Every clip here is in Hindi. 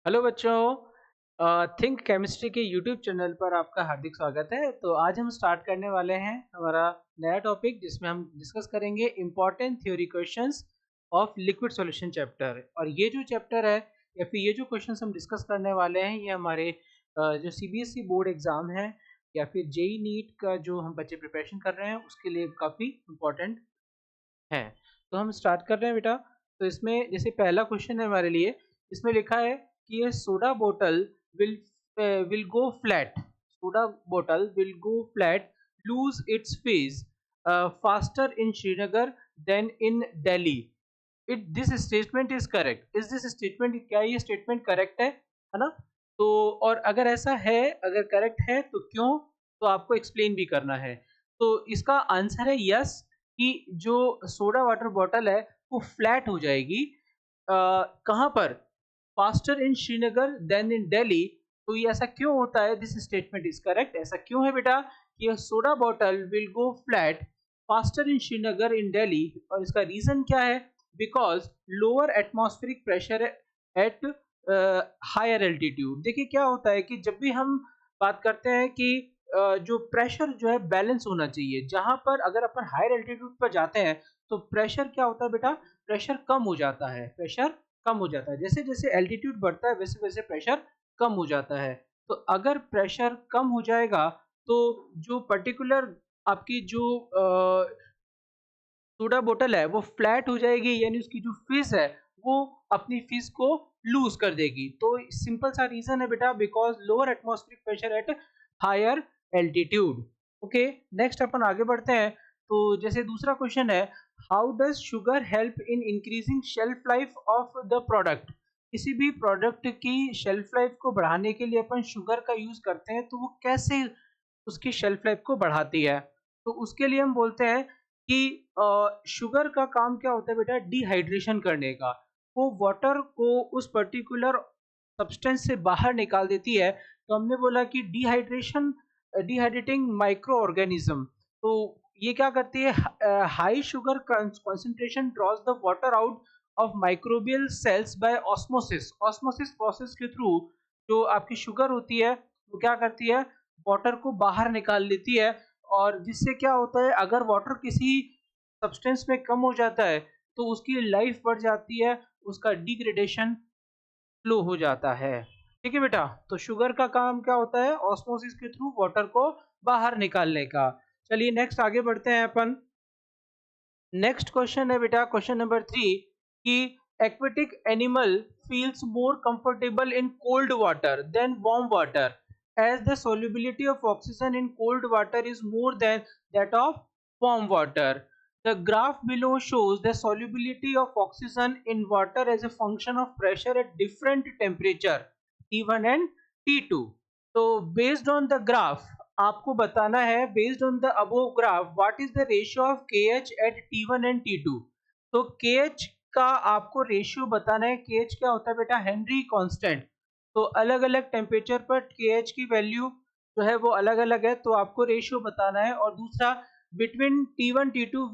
हेलो बच्चों, थिंक केमिस्ट्री के यूट्यूब चैनल पर आपका हार्दिक स्वागत है। तो आज हम स्टार्ट करने वाले हैं हमारा नया टॉपिक जिसमें हम डिस्कस करेंगे important theory questions of liquid solution chapter. और ये जो चैप्टर है या फिर ये जो क्वेश्चंस हम डिस्कस करने वाले हैं ये हमारे जो सीबीएसई बोर्ड एग्ज़ाम है या फिर जेई नीट का जो हम बच्चे प्रिपरेशन कर रहे हैं उसके लिए काफ़ी इम्पोर्टेंट है। तो हम स्टार्ट कर रहे हैं बेटा। तो इसमें जैसे पहला क्वेश्चन है हमारे लिए, इसमें लिखा है कि ये सोडा बोतल will will go flat. Soda बोतल will go flat, loose its fizz faster in Srinagar than in Delhi. It this statement is correct. Is this statement, क्या ये स्टेटमेंट करेक्ट है ना? तो और अगर ऐसा है, अगर करेक्ट है तो क्यों, तो आपको एक्सप्लेन भी करना है। तो इसका आंसर है यस, कि जो सोडा वाटर बॉटल है वो फ्लैट हो जाएगी। कहाँ पर? Faster in Srinagar than in Delhi. तो ये ऐसा क्यों होता है? This statement is correct. ऐसा क्यों है बेटा कि soda bottle will go flat faster in Srinagar in Delhi? और इसका रीजन क्या है? Because lower atmospheric pressure at higher altitude. देखिए क्या होता है कि जब भी हम बात करते हैं कि जो प्रेशर जो है बैलेंस होना चाहिए, जहां पर अगर अपन हायर एल्टीट्यूड पर जाते हैं तो प्रेशर क्या होता है बेटा? प्रेशर कम हो जाता है। प्रेशर कम हो जाता है, जैसे जैसे एल्टीट्यूड बढ़ता है वैसे वैसे प्रेशर कम हो जाता है। तो अगर प्रेशर कम हो जाएगा तो जो पर्टिकुलर आपकी जो सोडा बोतल है वो फ्लैट हो जाएगी, यानी उसकी जो फिश है वो अपनी फिश को लूज कर देगी। तो सिंपल सा रीजन है बेटा, because lower atmospheric pressure at higher altitude. Okay, next अपन आगे बढ़ते हैं। तो जैसे दूसरा क्वेश्चन है, how does sugar help in increasing shelf life of the product? किसी भी प्रोडक्ट की शेल्फ लाइफ को बढ़ाने के लिए अपन शुगर का यूज करते हैं, तो वो कैसे उसकी शेल्फ लाइफ को बढ़ाती है? तो उसके लिए हम बोलते हैं कि शुगर का काम क्या होता है बेटा? डिहाइड्रेशन करने का। वो वाटर को उस पर्टिकुलर सब्सटेंस से बाहर निकाल देती है। तो हमने बोला कि डिहाइड्रेशन, डिहाइड्रेटिंग माइक्रो ऑर्गेनिज्म। तो ये क्या करती है? High sugar concentration draws the water out of microbial cells by osmosis. Osmosis process के थ्रू जो आपकी शुगर होती है वो क्या करती है? वाटर को बाहर निकाल लेती है। और जिससे क्या होता है, अगर वाटर किसी सब्सटेंस में कम हो जाता है तो उसकी लाइफ बढ़ जाती है, उसका डिग्रेडेशन स्लो हो जाता है। ठीक है बेटा? तो शुगर का काम क्या होता है? ऑस्मोसिस के थ्रू वाटर को बाहर निकालने का। चलिए नेक्स्ट आगे बढ़ते हैं अपन। नेक्स्ट क्वेश्चन है बेटा, क्वेश्चन नंबर 3, कि aquatic animal feels more comfortable in cold water than warm water as the solubility of oxygen in cold water is more than that of warm water. The graph below shows the solubility of oxygen in water as a function of pressure at different temperature T1 and T2. तो based on the graph आपको बताना है, based on the above graph, what is the ratio of KH at T1 and T2। तो KH का आपको रेशियो बताना है। KH क्या होता है बेटा? Henry constant. तो अलग अलग टेम्परेचर पर KH की वैल्यू जो है वो अलग अलग है, तो आपको रेशियो बताना है। और दूसरा, between T1 T2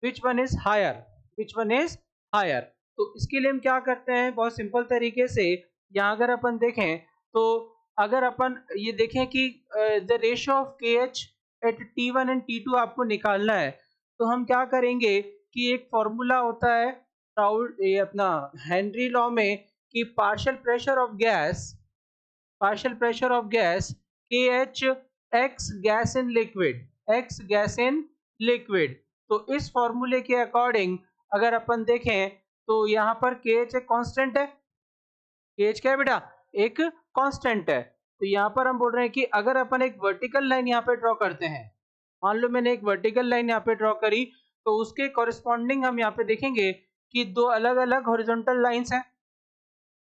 which one is higher, which one is higher. तो इसके लिए हम क्या करते हैं? बहुत सिंपल तरीके से, यहाँ अगर अपन देखें तो अगर अपन ये देखें कि the ratio of KH at T1 and T2 आपको निकालना है, तो हम क्या करेंगे कि एक फॉर्मूला होता है ये अपना हेनरी लॉ में, कि partial pressure of gas KH x gas in liquid, x gas in liquid. तो इस फॉर्मूले के अकॉर्डिंग अगर अपन देखें तो यहाँ पर KH एक कांस्टेंट है। KH क्या है बेटा? एक कांस्टेंट है। तो यहाँ पर हम बोल रहे हैं कि अगर अपन एक वर्टिकल लाइन यहाँ पे ड्रॉ करते हैं, मान लो मैंने एक वर्टिकल लाइन यहाँ पे ड्रॉ करी, तो उसके कॉरेस्पॉन्डिंग हम यहाँ पे देखेंगे कि दो अलग अलग हॉरिजॉन्टल लाइंस हैं।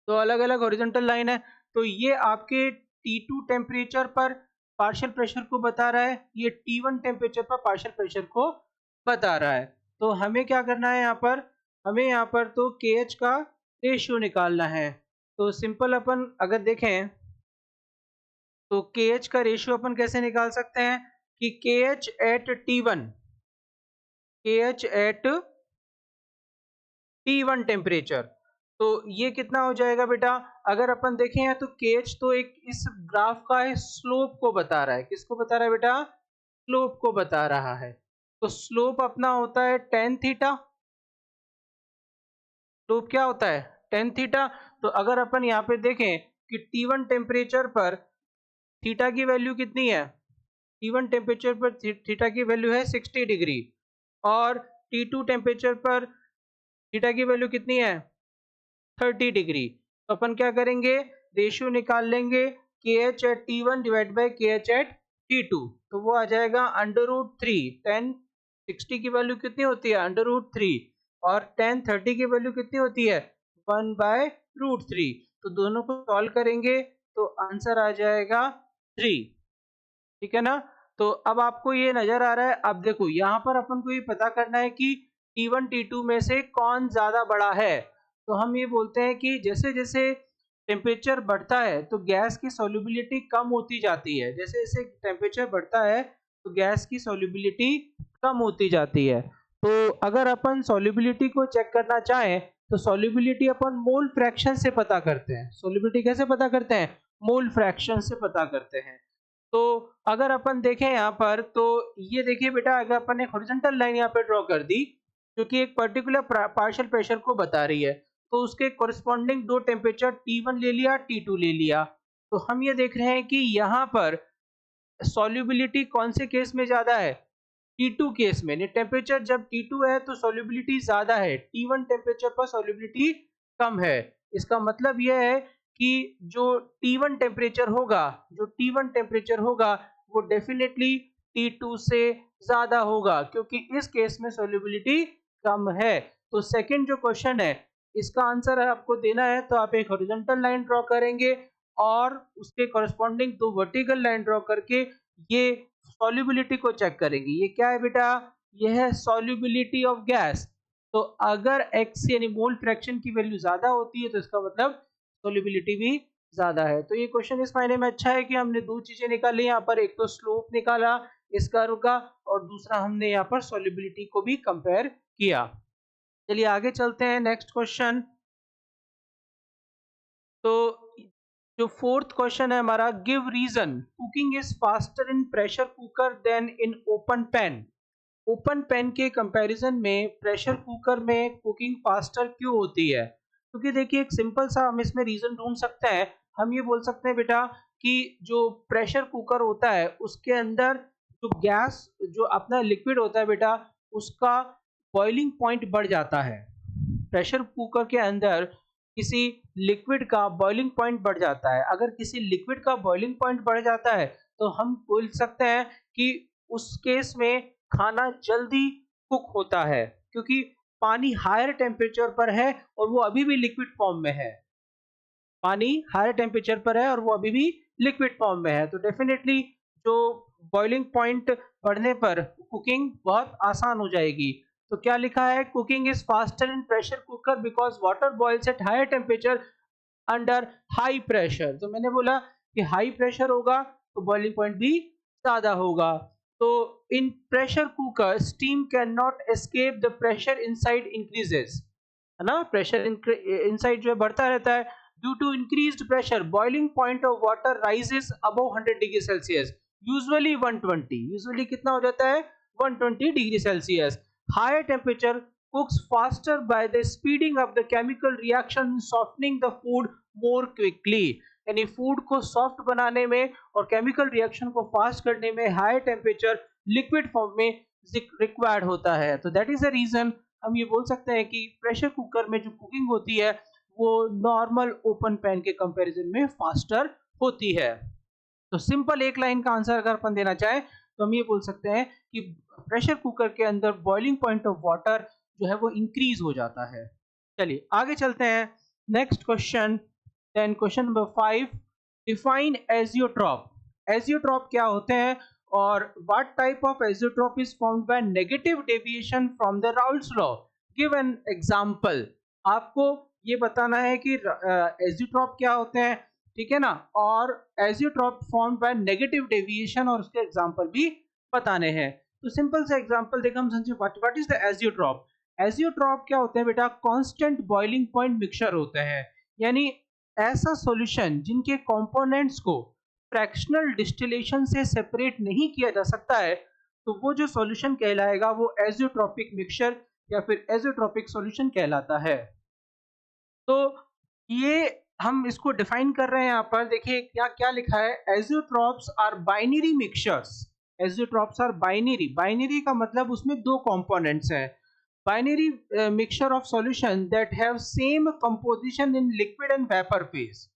तो अलग अलग हॉरिजॉन्टल लाइन है, तो ये आपके T2 टेम्परेचर पर पार्शियल प्रेशर को बता रहा है, ये T1 टेम्परेचर पर पार्शियल प्रेशर को बता रहा है। तो हमें क्या करना है यहाँ पर? हमें यहाँ पर तो KH का रेशियो निकालना है। तो सिंपल अपन अगर देखें तो KH का रेशियो अपन कैसे निकाल सकते हैं कि KH at T1, KH at T1 temperature. तो ये कितना हो जाएगा बेटा? अगर अपन देखें यहाँ तो केएच तो एक इस ग्राफ का है स्लोप को बता रहा है। किसको बता रहा है बेटा? स्लोप को बता रहा है। तो स्लोप अपना होता है tan थीटा। स्लोप क्या होता है? tan theta. तो अगर अपन यहाँ पे देखें कि T1 टेम्परेचर पर थीटा की वैल्यू कितनी है? T1 टेम्परेचर पर थीटा की वैल्यू है 60 डिग्री और T2 टेम्परेचर पर थीटा की वैल्यू कितनी है? 30 डिग्री। तो अपन क्या करेंगे? रेशियो निकाल लेंगे KH at T1 divide by KH at T2। तो वो आ जाएगा √3। tan 60 की वैल्यू कितनी होती है? √3 और tan 30 की वैल्यू कितनी होती है? 1/√3। तो दोनों को सॉल्व करेंगे तो आंसर आ जाएगा 3। ठीक है ना? तो अब आपको ये नजर आ रहा है। अब देखो यहाँ पर अपन को ये पता करना है कि T1 T2 में से कौन ज्यादा बड़ा है। तो हम ये बोलते हैं कि जैसे जैसे टेम्परेचर बढ़ता है तो गैस की सॉल्युबिलिटी कम होती जाती है। जैसे जैसे टेम्परेचर बढ़ता है तो गैस की सॉल्युबिलिटी कम होती जाती है। तो अगर अपन सॉल्युबिलिटी को चेक करना चाहें तो सॉल्युबिलिटी अपन मोल फ्रैक्शन से पता करते हैं। सॉल्युबिलिटी कैसे पता करते हैं? मोल फ्रैक्शन से पता करते हैं। तो अगर अपन देखें यहाँ पर तो ये देखिए बेटा, अगर अपन एक हॉरिजॉन्टल लाइन यहाँ पे ड्रॉ कर दी जो कि एक पर्टिकुलर पार्शियल प्रेशर को बता रही है, तो उसके कोरिस्पॉन्डिंग दो टेम्परेचर T1 ले लिया, T2 ले लिया। तो हम ये देख रहे हैं कि यहाँ पर सॉल्युबिलिटी कौन से केस में ज्यादा है? T2 केस में। टेम्परेचर जब T2 है तो सॉल्युबिलिटी ज्यादा है, T1 टेम्परेचर पर सॉल्युबिलिटी कम है। इसका मतलब यह है कि जो T1 टेम्परेचर होगा, वो डेफिनेटली T2 से ज्यादा होगा क्योंकि इस केस में सॉल्युबिलिटी कम है। तो सेकंड जो क्वेश्चन है इसका आंसर आपको देना है तो आप एक हॉरिजॉन्टल लाइन ड्रॉ करेंगे और उसके कॉरेस्पॉन्डिंग दो वर्टिकल लाइन ड्रॉ करके ये सॉल्युबिलिटी को चेक करेंगे। ये क्या है बेटा? ये है सॉल्युबिलिटी ऑफ गैस। तो अगर x यानी मोल फ्रैक्शन की वैल्यू ज्यादा होती है तो इसका मतलब सॉल्युबिलिटी भी ज्यादा है। तो ये क्वेश्चन इस मायने में अच्छा है कि हमने दो चीजें निकाली यहाँ पर, एक तो स्लोप निकाला इस कर्व का और दूसरा हमने यहाँ पर सॉल्युबिलिटी को भी कंपेयर किया। चलिए आगे चलते हैं, नेक्स्ट क्वेश्चन। तो जो फोर्थ क्वेश्चन है हमारा, give reason cooking is faster in pressure cooker than in open pan. Open pan के कंपैरिजन में प्रेशर कुकर में कुकिंग फास्टर क्यों होती है? क्योंकि देखिए एक सिंपल सा हम इसमें रीजन ढूंढ सकते हैं। हम ये बोल सकते हैं बेटा कि जो प्रेशर कुकर होता है उसके अंदर जो गैस जो अपना लिक्विड होता है बेटा उसका बॉइलिंग पॉइंट बढ़ जाता है। प्रेशर कुकर के अंदर किसी लिक्विड का बॉइलिंग पॉइंट बढ़ जाता है। अगर किसी लिक्विड का बॉइलिंग पॉइंट बढ़ जाता है तो हम बोल सकते हैं कि उस केस में खाना जल्दी कुक होता है क्योंकि पानी हायर टेम्परेचर पर है और वो अभी भी लिक्विड फॉर्म में है। पानी हायर टेम्परेचर पर है और वो अभी भी लिक्विड फॉर्म में है। तो डेफिनेटली जो बॉइलिंग पॉइंट बढ़ने पर कुकिंग बहुत आसान हो जाएगी। तो क्या लिखा है? Cooking is faster in pressure cooker because water boils at higher temperature under high pressure. तो मैंने बोला कि हाई प्रेशर होगा तो बॉइलिंग पॉइंट भी ज्यादा होगा। तो in pressure cooker steam can not escape the pressure inside increases, है ना? प्रेशर इनसाइड जो है बढ़ता रहता है। Due to increased pressure boiling point of water rises above 100 degree Celsius, usually 120। Usually कितना हो जाता है? 120 degree Celsius. Higher temperature cooks faster by the speeding up the chemical reaction softening the food more quickly। यानी फूड को सॉफ्ट बनाने में और केमिकल रिएक्शन को फास्ट करने में हाई टेम्परेचर लिक्विड फॉर्म में रिक्वायर्ड होता है। तो दैट इज द रीजन हम ये बोल सकते हैं कि प्रेशर कुकर में जो कुकिंग होती है वो नॉर्मल ओपन पैन के कंपैरिजन में फास्टर होती है। तो सिंपल एक लाइन का आंसर अगर अपन देना चाहें तो हम ये बोल सकते हैं कि प्रेशर कुकर के अंदर बॉइलिंग पॉइंट ऑफ वाटर जो है वो इंक्रीज हो जाता है। चलिए आगे चलते हैं, next question. Then question number 5, define azeotrope. Azeotrope क्या होते हैं और what type of azeotrope is formed by negative deviation from the Raoult's law. Give an example. आपको ये बताना है कि एजियोट्रॉप क्या होते हैं, ठीक है ना, और azeotrope formed by negative deviation और उसके एग्जांपल भी बताने हैं। तो सिंपल सा एग्जांपल देखो हम समझे, what is the azeotrope. Azeotrope क्या होते हैं बेटा? कांस्टेंट बॉइलिंग पॉइंट मिक्सचर होते हैं, यानी ऐसा सॉल्यूशन जिनके कंपोनेंट्स को फ्रैक्शनल डिस्टिलेशन से सेपरेट नहीं किया जा सकता है, तो वो जो सॉल्यूशन कहलाएगा वो एजियोट्रॉपिक मिक्सचर या फिर एजियोट्रॉपिक सॉल्यूशन कहलाता है। तो ये हम इसको डिफाइन कर रहे हैं यहाँ पर, देखिए क्या क्या लिखा है, azeotropes are binary mixtures. Azeotropes are binary, binary का मतलब उसमें दो कंपोनेंट्स हैं। Binary mixture of solution that have same composition in liquid and vapour phase,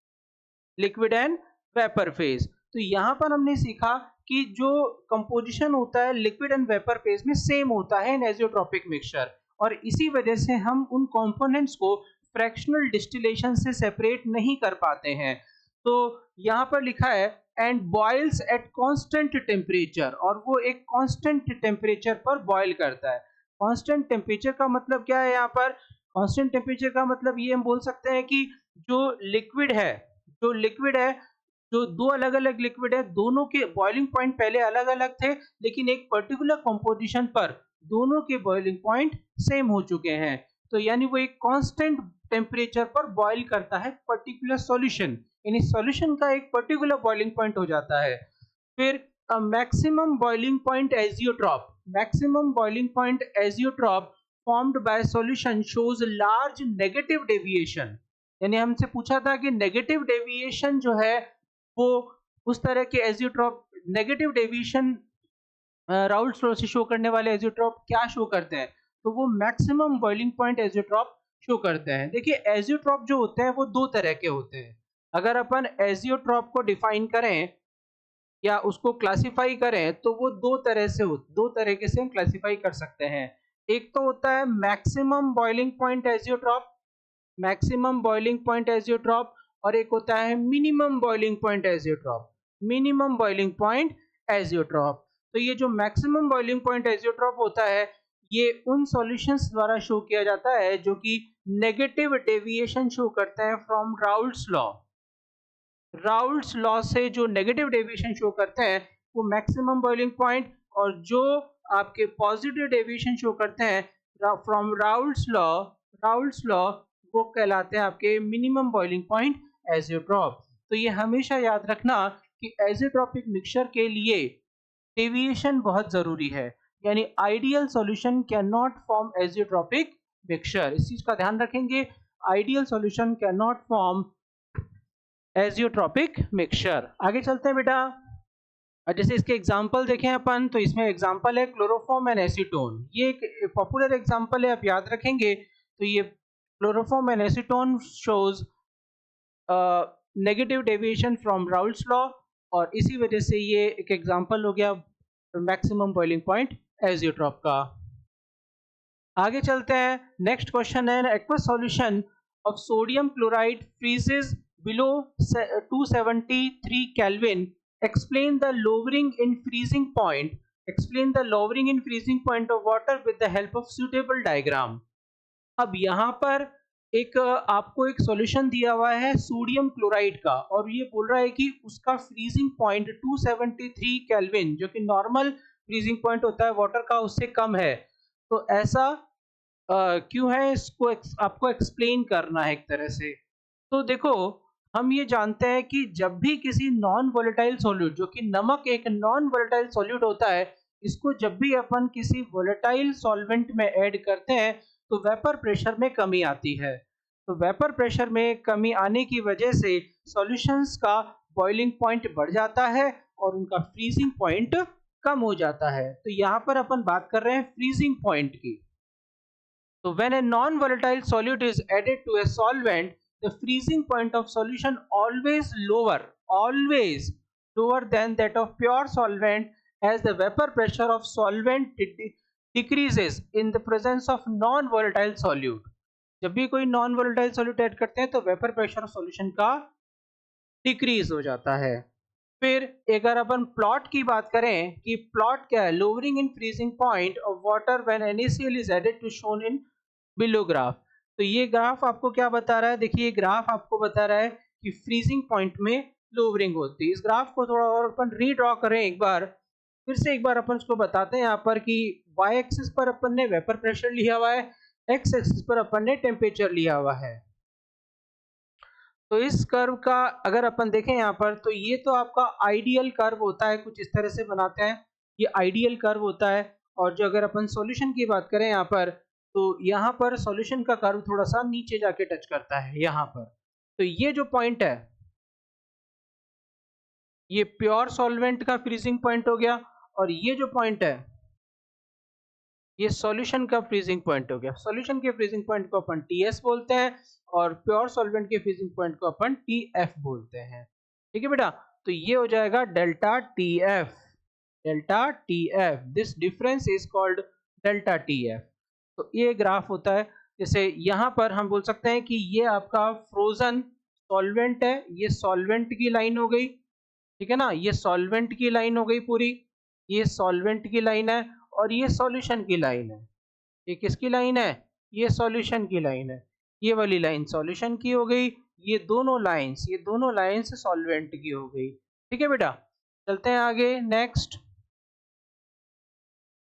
liquid and vapour phase. तो यहाँ पर हमने सीखा कि जो कंपोजिशन होता है लिक्विड एंड वेपर फेज में सेम होता है इन एजियोट्रॉपिक मिक्सचर, और इसी वजह से हम उन कंपोनेंट्स को फ्रैक्शनल डिस्टिलेशन से सेपरेट नहीं कर पाते हैं। तो यहाँ पर लिखा है and boils at constant temperature, और वो एक कांस्टेंट टेम्परेचर पर बॉयल करता है। कांस्टेंट टेम्परेचर का मतलब क्या है? यहाँ पर कांस्टेंट टेम्परेचर का मतलब ये हम बोल सकते हैं कि जो लिक्विड है, जो लिक्विड है, जो दो अलग अलग लिक्विड है, दोनों के बॉइलिंग पॉइंट पहले अलग अलग थे, लेकिन एक पर्टिकुलर कंपोजिशन पर दोनों के बॉइलिंग पॉइंट सेम हो चुके हैं। तो यानी वो एक कांस्टेंट टेम्परेचर पर बॉईल करता है पर्टिकुलर सॉल्यूशन, यानी सॉल्यूशन का एक पर्टिकुलर बॉइलिंग पॉइंट हो जाता है। फिर maximum boiling point azeotrope, maximum boiling point azeotrope formed by solution shows large negative deviation. यानी हमसे पूछा था कि नेगेटिव डेविएशन जो है वो उस तरह के azeotrope, negative deviation Raoult's law से शो करने वाले एजियोट्रॉप क्या शो करते हैं? तो वो maximum boiling point azeotrope show करते हैं। देखिए एजियोट्रॉप जो होते हैं वो दो तरह के होते हैं। अगर अपन एजियोट्रॉप को डिफाइन करें या उसको क्लासिफाई करें तो वो दो तरह से दो तरीके से हम क्लासिफाई कर सकते हैं। एक तो होता है maximum boiling point azeotrope, maximum boiling point azeotrope, और एक होता है minimum boiling point azeotrope, minimum boiling point azeotrope. तो ये जो मैक्सिमम बॉइलिंग पॉइंट एजियोट्रॉप होता है ये उन सॉल्यूशंस द्वारा शो किया जाता है जो कि नेगेटिव डेविएशन शो करते हैं from Raoult's law. Raoult's law से जो नेगेटिव डेविएशन शो करते हैं वो मैक्सिमम बॉइलिंग पॉइंट, और जो आपके पॉजिटिव डेविएशन शो करते हैं from Raoult's law, Raoult's law वो कहलाते हैं आपके मिनिमम बॉइलिंग पॉइंट एजियोट्रॉप। तो ये हमेशा याद रखना कि एजियोट्रॉपिक मिक्सचर के लिए डेविएशन बहुत जरूरी है, यानी ideal solution can not form azeotropic mixture, इस चीज का ध्यान रखेंगे। Ideal solution can not form azeotropic mixture. आगे चलते हैं बेटा, जैसे इसके एग्जांपल देखें अपन, तो इसमें एग्जांपल है क्लोरोफॉर्म एंड एसीटोन। ये एक पॉपुलर एग्जांपल है, आप याद रखेंगे। तो ये chloroform and acetone shows negative deviation from Raoult's law, और इसी वजह से ये एक एग्जांपल हो गया मैक्सिमम बॉइलिंग पॉइंट एजियोट्रॉप का। आगे चलते हैं, नेक्स्ट क्वेश्चन है aqueous solution of sodium chloride freezes below 273 kelvin, explain the lowering in freezing point, explain the lowering in freezing point of water with the help of suitable diagram। अब यहाँ पर एक आपको एक सॉल्यूशन दिया हुआ है सोडियम क्लोराइड का, और ये बोल रहा है कि उसका फ्रीजिंग पॉइंट 273 केल्विन, जो कि नॉर्मल फ्रीजिंग पॉइंट होता है वाटर का, उससे कम है। तो ऐसा क्यों है, इसको आपको एक्सप्लेन करना है एक तरह से। तो देखो हम ये जानते हैं कि जब भी किसी नॉन वोलेटाइल सॉल्यूट, जो कि नमक एक नॉन वोलेटाइल सॉल्यूट होता है, इसको जब भी अपन किसी वोलेटाइल सॉल्वेंट में ऐड करते हैं तो वेपर प्रेशर में कमी आती है। तो वेपर प्रेशर में कमी आने की वजह से सॉल्यूशंस का बॉइलिंग पॉइंट बढ़ जाता है और उनका फ्रीजिंग पॉइंट कम हो जाता है। तो यहाँ पर अपन बात कर रहे हैं फ्रीजिंग पॉइंट की। तो when a non-volatile solute is added to a solvent, the freezing point of solution always lower than that of pure solvent, as the vapor pressure of solvent decreases in the presence of non-volatile solute। जब भी कोई नॉन वोलेटाइल सॉल्यूट ऐड करते हैं तो वेपर प्रेशर सॉल्यूशन का डिक्रीज हो जाता है। फिर अगर अपन प्लॉट की बात करें कि प्लॉट क्या है, lowering in freezing point of water when NaCl is added to shown in below graph. तो ये ग्राफ आपको क्या बता रहा है, देखिए ये ग्राफ आपको बता रहा है कि फ्रीजिंग पॉइंट में लोअरिंग होती है। इस ग्राफ को थोड़ा और अपन रीड्रॉ करें एक बार, फिर से एक बार अपन इसको बताते हैं यहाँ पर कि वाई एक्सिस पर अपन ने वेपर प्रेशर लिया हुआ है, एक्स एक्सिस पर अपन ने टेम्परेचर लिया हुआ है। तो इस कर्व का अगर अपन देखें यहाँ पर, तो ये तो आपका आइडियल कर्व होता है, कुछ इस तरह से बनाते हैं, ये आइडियल कर्व होता है। और जो अगर अपन सॉल्यूशन की बात करें यहाँ पर, तो यहाँ पर सॉल्यूशन का कर्व थोड़ा सा नीचे जाके टच करता है यहाँ पर। तो ये जो पॉइंट है, ये प्योर सॉल्वेंट का फ्रीजिंग पॉइंट हो गया, और ये जो पॉइंट है, ये सॉल्यूशन का फ्रीजिंग पॉइंट हो गया। सॉल्यूशन के फ्रीजिंग पॉइंट को अपन टीएस बोलते हैं, और प्योर सॉल्वेंट के फ्रीजिंग पॉइंट को अपन टीएफ बोलते हैं। ठीक है बेटा, तो ये हो जाएगा delta TF. Delta TF, this difference is called delta TF. तो ये ग्राफ होता है, जैसे यहाँ पर हम बोल सकते हैं कि ये आपका फ्रोजन सॉल्वेंट है, ये सॉल्वेंट की लाइन हो गई, ठीक है ना, ये सॉल्वेंट की लाइन हो गई पूरी, ये सॉल्वेंट की लाइन है, और ये सॉल्यूशन की लाइन है। ये किसकी लाइन है? ये सॉल्यूशन की लाइन है। ये वाली लाइन सॉल्यूशन की हो गई, ये दोनों लाइंस सॉल्वेंट की हो गई। ठीक है बेटा, चलते हैं आगे नेक्स्ट।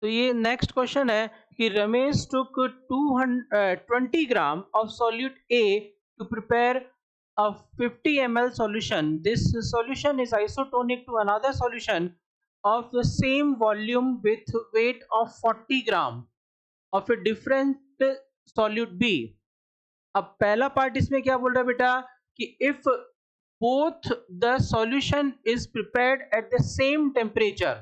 तो ये नेक्स्ट क्वेश्चन है कि Ramesh took 20 gram of solute A to prepare a 50 ml solution. This solution is isotonic to another solution of the same volume with weight of 40 gram of a different solute B. अब पहला पार्ट इसमें क्या बोल रहा है बेटा कि if both the solution is prepared at the same temperature,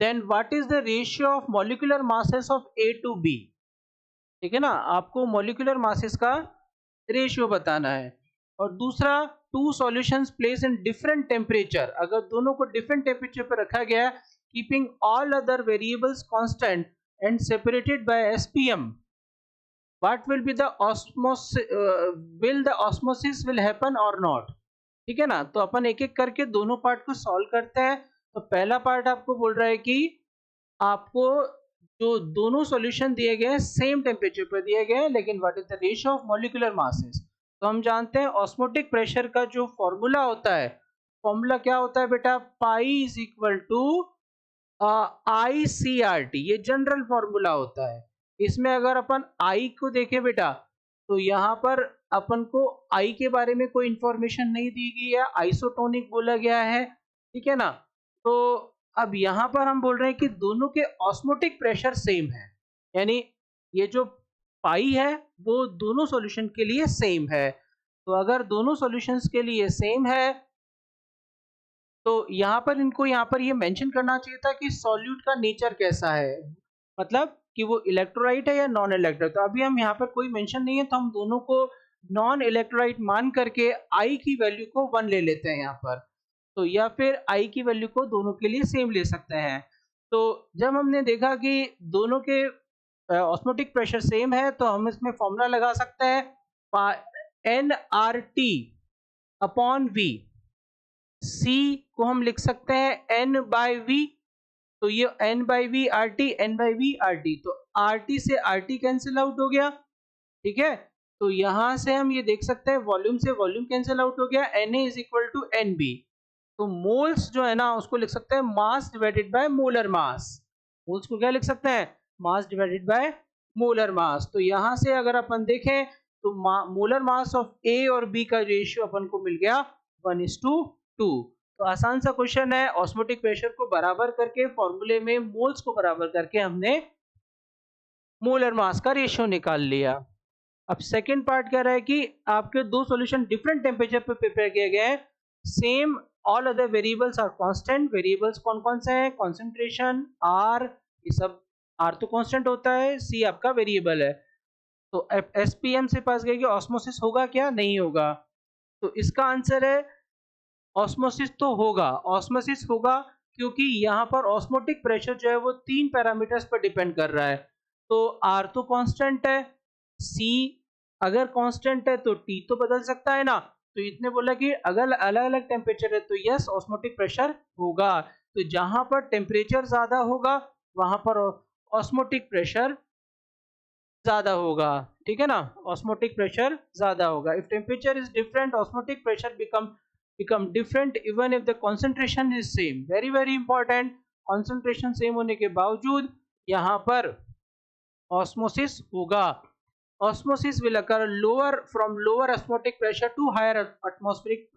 then what is the ratio of molecular masses of A to B. ठीक है ना, आपको molecular masses का रेशियो बताना है। और दूसरा, two solutions place in different temperature, अगर दोनों को डिफरेंट टेम्परेचर पर रखा गया, keeping all other variables constant and separated by SPM, what will be the osmosis will happen और नॉट। ठीक है ना, तो अपन एक एक करके दोनों पार्ट को सॉल्व करते हैं। तो पहला पार्ट आपको बोल रहा है कि आपको जो दोनों सॉल्यूशन दिए गए हैं सेम टेम्परेचर पर दिए गए हैं, लेकिन what is the ratio of molecular masses. तो हम जानते हैं ऑस्मोटिक प्रेशर का जो फॉर्मूला होता है, फॉर्मूला क्या होता है बेटा, pi is equal to ICRT, ये जनरल फॉर्मूला होता है। इसमें अगर अपन I को देखें बेटा, तो यहाँ पर अपन को I के बारे में कोई इंफॉर्मेशन नहीं दी गई है, आइसोटोनिक बोला गया है। ठीक है ना, तो अब यहाँ पर हम बोल रहे हैं कि दोनों के ऑस्मोटिक प्रेशर सेम है, यानी ये जो पाई है वो दोनों सॉल्यूशन के लिए सेम है। तो अगर दोनों सॉल्यूशंस के लिए सेम है, तो यहाँ पर इनको यहाँ पर ये मेंशन करना चाहिए था कि सॉल्यूट का नेचर कैसा है, मतलब कि वो इलेक्ट्रोलाइट है या नॉन इलेक्ट्रोलाइट। तो अभी हम यहाँ पर कोई मेंशन नहीं है, तो हम दोनों को नॉन इलेक्ट्रोलाइट मान करके आई की वैल्यू को 1 ले लेते हैं यहाँ पर, तो या फिर आई की वैल्यू को दोनों के लिए सेम ले सकते हैं। तो जब हमने देखा कि दोनों के ऑस्मोटिक प्रेशर सेम है, तो हम इसमें फॉर्मूला लगा सकते हैं NRT अपॉन V। C को हम लिख सकते हैं N बाई V, तो ये N by V RT, N by V RT, तो RT से RT कैंसिल आउट हो गया। ठीक है, तो यहां से हम ये देख सकते हैं वॉल्यूम से वॉल्यूम कैंसिल आउट हो गया, Na is equal to NB। तो मोल्स जो है ना उसको लिख सकते हैं mass divided by molar mass. Moles को क्या लिख सकते हैं, mass divided by molar mass. तो यहां से अगर अपन देखें तो मोलर मास ऑफ A और B का रेशियो अपन को मिल गया 1:2। तो आसान सा क्वेश्चन है, ऑस्मोटिक प्रेशर को बराबर करके फॉर्मूले में मोल्स को बराबर करके हमने मोलर मास का रेशियो निकाल लिया। अब सेकंड पार्ट कह रहा है कि आपके दो सॉल्यूशन डिफरेंट टेम्परेचर पे प्रिपेयर किए गए हैं, same all other variables are constant. Variables कौन कौन से हैं, कंसंट्रेशन, आर, ये सब, आर तो कांस्टेंट होता है, सी आपका वेरिएबल है। तो एसपीएम से पास गए कि ऑस्मोसिस होगा क्या, नहीं होगा। तो इसका आंसर है ऑस्मोसिस तो होगा, ऑस्मोसिस होगा, क्योंकि यहाँ पर ऑस्मोटिक प्रेशर जो है वो 3 पैरामीटर्स पर डिपेंड कर रहा है। तो आर तो कांस्टेंट है, सी अगर कांस्टेंट है तो टी तो बदल सकता है ना, तो इतने बोला कि अगर अलग अलग टेम्परेचर है तो यस ऑस्मोटिक प्रेशर होगा। तो जहां पर टेम्परेचर ज्यादा होगा वहां पर ऑस्मोटिक प्रेशर ज्यादा होगा। ठीक है ना, ऑस्मोटिक प्रेशर ज्यादा होगा। If temperature is different osmotic pressure become different even if the concentration is same। very very important, concentration same होने के बावजूद यहाँ पर ऑस्मोसिस होगा। Osmosis will occur lower from lower osmotic pressure to higher atmospheric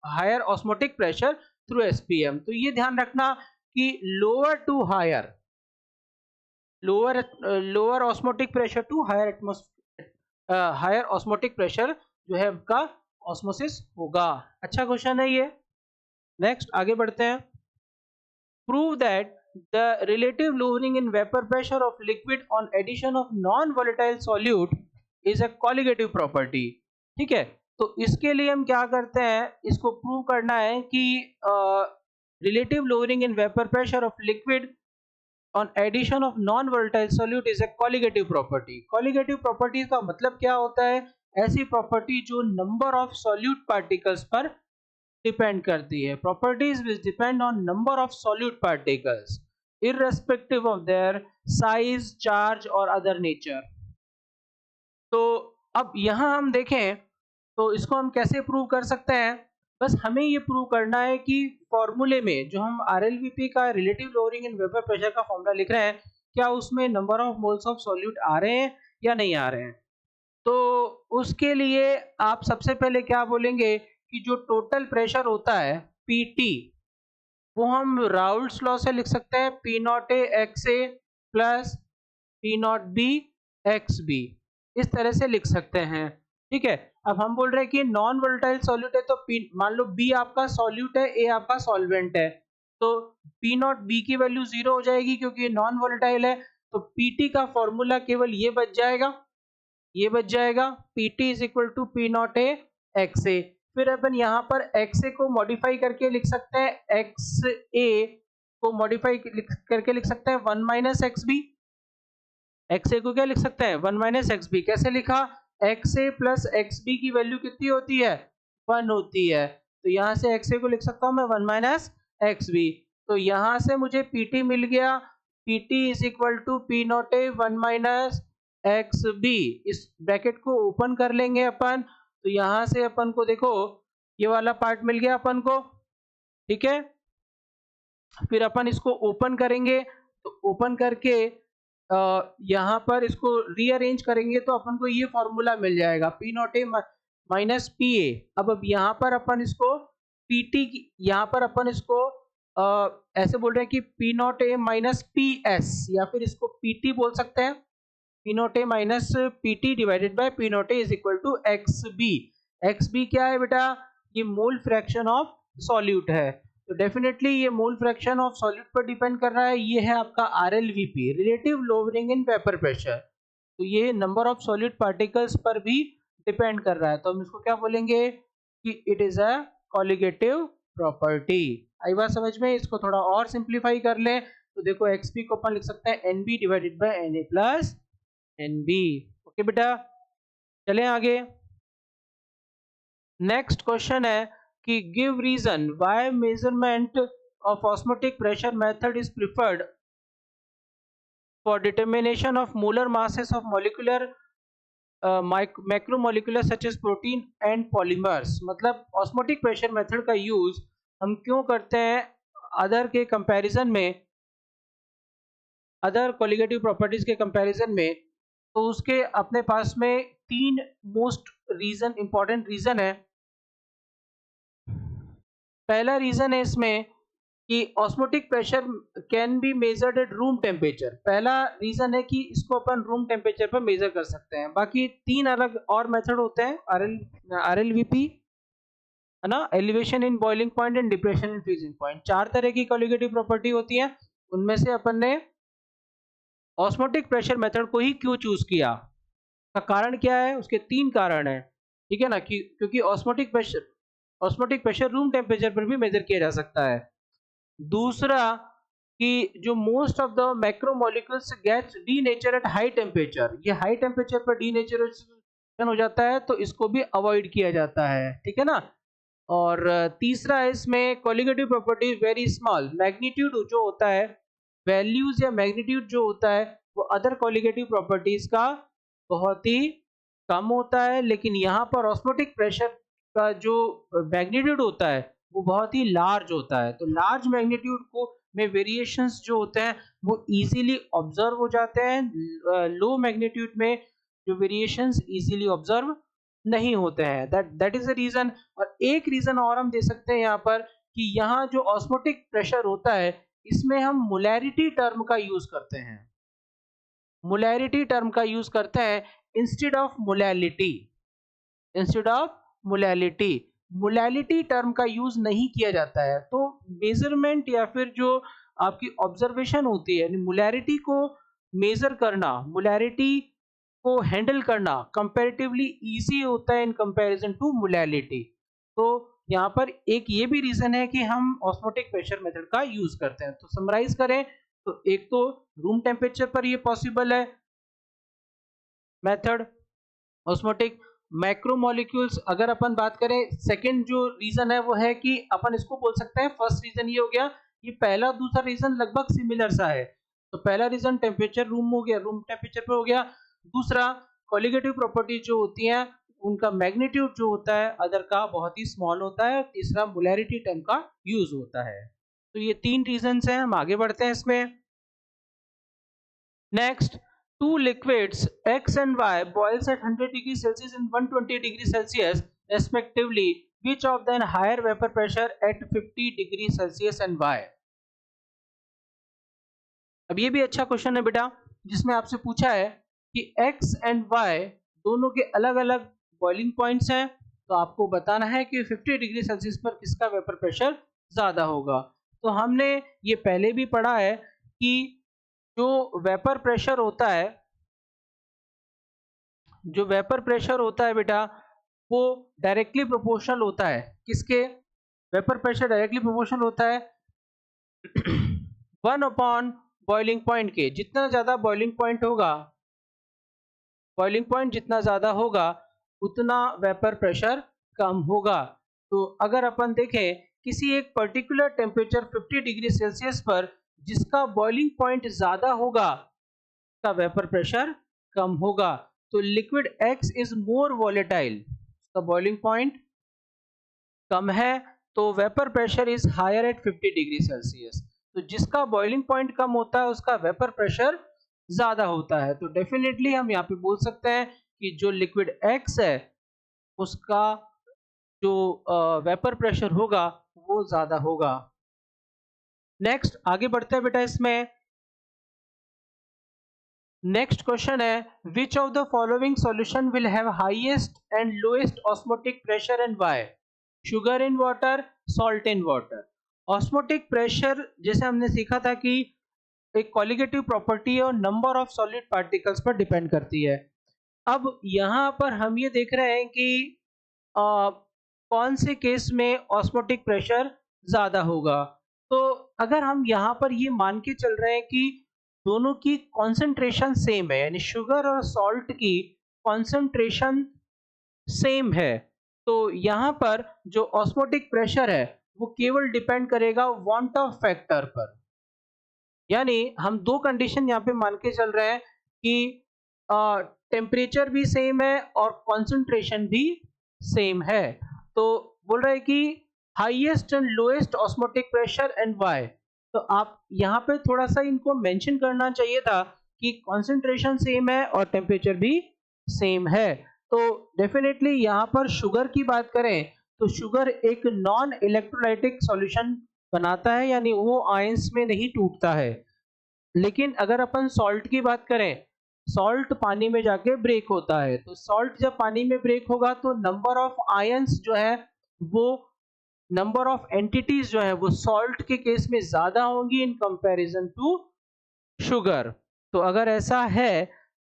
higher osmotic pressure through SPM. तो ये ध्यान रखना कि lower to higher, lower osmotic pressure to higher atmosphere higher osmotic pressure जो है आपका ऑस्मोसिस होगा। अच्छा क्वेश्चन है ये। नेक्स्ट आगे बढ़ते हैं। Prove that the relative lowering in vapor pressure of liquid on addition of non-volatile solute is a colligative property। ठीक है, तो इसके लिए हम क्या करते हैं, इसको प्रूव करना है कि relative lowering in vapor pressure of liquid on addition of non-volatile solute is a colligative property। colligative property का मतलब क्या होता है, ऐसी प्रॉपर्टी जो नंबर ऑफ सॉल्यूट पार्टिकल्स पर डिपेंड करती है। Properties which depend on number of solute particles irrespective of their size, charge और other nature। तो अब यहाँ हम देखें तो इसको हम कैसे प्रूव कर सकते हैं, बस हमें ये प्रूव करना है कि फॉर्मूले में जो हम RLVP का relative lowering in vapour pressure का फॉर्मूला लिख रहे हैं, क्या उसमें number of moles of solute आ रहे हैं या नहीं आ रहे हैं। तो उसके लिए आप सबसे पहले क्या बोलेंगे कि जो टोटल प्रेशर होता है PT, वो हम राउल्ट्स लॉ से लिख सकते हैं P not A X A plus P not B X B, इस तरह से लिख सकते हैं। ठीक है, अब हम बोल रहे हैं कि नॉन वोलेटाइल सॉल्यूट है तो P, मान लो B आपका सॉल्यूट है, A आपका सॉल्वेंट है, तो P नॉट B की वैल्यू 0 हो जाएगी क्योंकि ये नॉन वोलेटाइल है। तो PT का फॉर्मूला केवल ये बच जाएगा, ये बच जाएगा PT is equal to P not A X A. फिर अपन यहाँ पर एक्स ए को मॉडिफाई करके लिख सकते हैं, एक्स ए को मॉडिफाई करके लिख सकते हैं 1 माइनस एक्स बी। एक्स ए को क्या लिख सकते हैं 1 माइनस एक्स बी। कैसे लिखा, X A plus X B की वैल्यू कितनी होती है 1 होती है, तो यहाँ से एक्स ए को लिख सकता हूँ मैं 1 माइनस एक्स बी। तो यहाँ से मुझे पीटी मिल गया, PT is equal to P naught A 1 minus X B. इस ब्रैकेट को ओपन कर लेंगे अपन, तो यहाँ से अपन को देखो ये वाला पार्ट मिल गया अपन को। ठीक है, फिर अपन इसको ओपन करेंगे, तो ओपन करके यहाँ पर इसको रीअरेंज करेंगे तो अपन को ये फॉर्मूला मिल जाएगा P naught A minus P A. अब यहाँ पर अपन इसको पीटी, यहाँ पर अपन इसको ऐसे बोल रहे हैं कि P naught A minus P S, या फिर इसको पीटी बोल सकते हैं, P naught A minus PT divided by P naught A is equal to X B. X B क्या है बेटा, ये मोल फ्रैक्शन ऑफ सॉल्यूट है, तो डेफिनेटली ये मोल फ्रैक्शन ऑफ सॉल्यूट पर डिपेंड कर रहा है। ये है आपका RLVP, relative lowering in vapour pressure, तो ये नंबर ऑफ सॉल्यूट पार्टिकल्स पर भी डिपेंड कर रहा है। तो हम इसको क्या बोलेंगे कि it is a colligative property. आई बात समझ में, इसको थोड़ा और सिंप्लीफाई कर ले तो देखो XP को अपन लिख सकते हैं NB divided by NA plus NB। Okay बेटा, चलें आगे। नेक्स्ट क्वेश्चन है कि give reason why measurement of osmotic pressure method is preferred for determination of molar masses of molecular macromolecular such as protein and polymers. मतलब ऑस्मोटिक प्रेशर मेथड का यूज हम क्यों करते हैं अदर के कंपैरिजन में, अदर कोलिगेटिव प्रॉपर्टीज के कंपैरिजन में, तो उसके अपने पास में 3 मोस्ट रीजन, इंपॉर्टेंट रीजन है। पहला रीजन है इसमें कि osmotic pressure can be measured at room temperature. पहला रीजन है कि इसको अपन रूम टेम्परेचर पर मेजर कर सकते हैं। बाकी 3 अलग और मेथड होते हैं, RLVP है ना, elevation in boiling point and depression in freezing point. 4 तरह की कोलिगेटिव प्रॉपर्टी होती है, उनमें से अपन ने ऑस्मोटिक प्रेशर मेथड को ही क्यों चूज किया, का कारण क्या है, उसके 3 कारण है। ठीक है ना, क्योंकि ऑस्मोटिक प्रेशर रूम टेम्परेचर पर भी मेजर किया जा सकता है। दूसरा कि जो most of the macromolecules gets denature at high temperature, ये हाई टेम्परेचर पर डीनेचरेशन हो जाता है, तो इसको भी अवॉइड किया जाता है। ठीक है ना। और तीसरा है इसमें colligative property very small, magnitude जो होता है, वैल्यूज या मैग्नीट्यूड जो होता है वो अदर कोलिगेटिव प्रॉपर्टीज का बहुत ही कम होता है, लेकिन यहाँ पर ऑस्मोटिक प्रेशर का जो मैग्नीट्यूड होता है वो बहुत ही लार्ज होता है। तो लार्ज मैग्नीट्यूड को में वेरिएशंस जो होते हैं वो इजीली ऑब्जर्व हो जाते हैं, लो मैग्नीट्यूड में जो वेरिएशंस इजीली ऑब्जर्व नहीं होते हैं। That is the reason. और एक रीजन और हम दे सकते हैं यहाँ पर कि यहाँ जो ऑस्मोटिक प्रेशर होता है इसमें हम मोलैरिटी टर्म का यूज करते हैं, मोलैरिटी टर्म का यूज करते हैं instead of molality, instead of molality. Molality term का यूज नहीं किया जाता है। तो मेजरमेंट या फिर जो आपकी ऑब्जर्वेशन होती है, मोलैरिटी को मेजर करना, मोलैरिटी को हैंडल करना कंपैरेटिवली इजी होता है इन कंपैरिजन टू मोलैलिटी। तो यहाँ पर एक ये भी रीजन है कि हम ऑस्मोटिक प्रेशर मेथड का यूज करते हैं। तो समराइज करें तो एक तो रूम टेम्परेचर पर ये पॉसिबल है मेथड ऑस्मोटिक। मैक्रोमोलिक्यूल्स अगर अपन बात करें, सेकंड जो रीजन है वो है कि अपन इसको बोल सकते हैं, फर्स्ट रीजन ये हो गया, ये पहला दूसरा रीजन लगभग सिमिलर सा है। तो पहला रीजन टेम्परेचर रूम हो गया, रूम टेम्परेचर पे हो गया। दूसरा कोलिगेटिव प्रॉपर्टी जो होती है उनका मैग्नीट्यूड जो होता है अदर का बहुत ही स्मॉल होता है। तीसरा मोलैरिटी टर्म का यूज होता है। तो ये तीन रीजंस हैं। हम आगे बढ़ते हैं इसमें। Next, two liquids X and Y boils at 100 degrees Celsius and 120 degrees Celsius respectively. Which of them higher vapor pressure at 50 degrees Celsius and why? अब ये भी अच्छा क्वेश्चन है बेटा, जिसमें आपसे पूछा है कि X and Y दोनों के अलग अलग बॉइलिंग पॉइंट्स हैं, तो आपको बताना है कि 50 डिग्री सेल्सियस पर किसका वेपर प्रेशर ज़्यादा होगा। तो हमने ये पहले भी पढ़ा है कि जो वेपर प्रेशर होता है, जो वेपर प्रेशर होता है बेटा वो डायरेक्टली प्रोपोर्शनल होता है किसके, वेपर प्रेशर डायरेक्टली प्रोपोर्शनल होता है 1 अपॉन बॉइलिंग पॉइंट के। जितना ज़्यादा बॉइलिंग पॉइंट होगा, बॉइलिंग पॉइंट जितना ज़्यादा होगा उतना वेपर प्रेशर कम होगा। तो अगर अपन देखें किसी एक पर्टिकुलर टेम्परेचर 50 डिग्री सेल्सियस पर जिसका बॉइलिंग पॉइंट ज़्यादा होगा का वेपर प्रेशर कम होगा। तो liquid X is more volatile, उसका बॉइलिंग पॉइंट कम है, तो vapour pressure is higher at 50 degree Celsius. तो जिसका बॉइलिंग पॉइंट कम होता है उसका वेपर प्रेशर ज्यादा होता है। तो डेफिनेटली हम यहाँ पे बोल सकते हैं कि जो लिक्विड X है उसका जो वेपर प्रेशर होगा वो ज्यादा होगा। नेक्स्ट आगे बढ़ते हैं बेटा इसमें। नेक्स्ट क्वेश्चन है, which of the following solution will have highest and lowest osmotic pressure and why? Sugar in water, salt in water. Osmotic pressure जैसे हमने सीखा था कि एक कोलिगेटिव प्रॉपर्टी और नंबर ऑफ सॉलिड पार्टिकल्स पर डिपेंड करती है। अब यहाँ पर हम ये देख रहे हैं कि कौन से केस में ऑस्मोटिक प्रेशर ज़्यादा होगा। तो अगर हम यहाँ पर ये मान के चल रहे हैं कि दोनों की कॉन्सेंट्रेशन सेम है, यानी शुगर और सॉल्ट की कॉन्सेंट्रेशन सेम है, तो यहाँ पर जो ऑस्मोटिक प्रेशर है वो केवल डिपेंड करेगा वांट ऑफ फैक्टर पर। यानी हम दो कंडीशन यहाँ पे मान के चल रहे हैं कि टेम्परेचर भी सेम है और कॉन्सेंट्रेशन भी सेम है। तो बोल रहे हैं कि highest and lowest osmotic pressure and why. तो आप यहाँ पे थोड़ा सा इनको मेंशन करना चाहिए था कि कॉन्सेंट्रेशन सेम है और टेम्परेचर भी सेम है। तो डेफिनेटली यहाँ पर शुगर की बात करें तो शुगर एक नॉन इलेक्ट्रोलाइटिक सॉल्यूशन बनाता है, यानी वो आयंस में नहीं टूटता है। लेकिन अगर अपन सॉल्ट की बात करें, सॉल्ट पानी में जाके ब्रेक होता है। तो सॉल्ट जब पानी में ब्रेक होगा तो नंबर ऑफ आयंस जो है वो, नंबर ऑफ एंटिटीज जो है वो सॉल्ट के केस में ज्यादा होंगी इन कंपैरिजन टू शुगर। तो अगर ऐसा है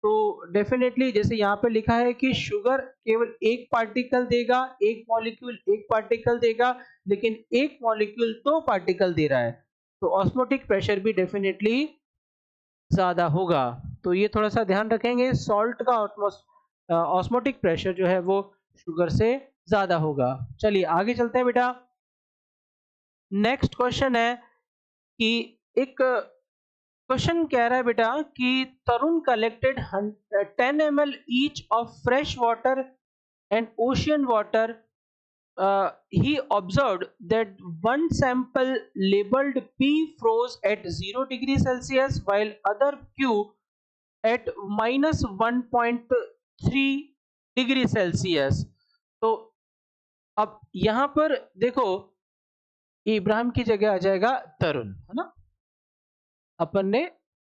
तो डेफिनेटली जैसे यहाँ पे लिखा है कि शुगर केवल एक पार्टिकल देगा, एक मॉलिक्यूल एक पार्टिकल देगा, लेकिन एक मॉलिक्यूल दो पार्टिकल दे रहा है, तो ऑस्मोटिक प्रेशर भी डेफिनेटली ज्यादा होगा। तो ये थोड़ा सा ध्यान रखेंगे, सॉल्ट का ऑस्मोटिक प्रेशर जो है वो शुगर से ज्यादा होगा। चलिए आगे चलते हैं बेटा। नेक्स्ट क्वेश्चन है कि एक क्वेश्चन कह रहा है बेटा कि Tarun collected 10 ml each of fresh water and ocean water he observed that one sample labeled P froze at 0 degree Celsius while other Q at minus 1.3 degree Celsius. तो अब यहां पर देखो इब्राहिम की जगह आ जाएगा तरुण, है ना,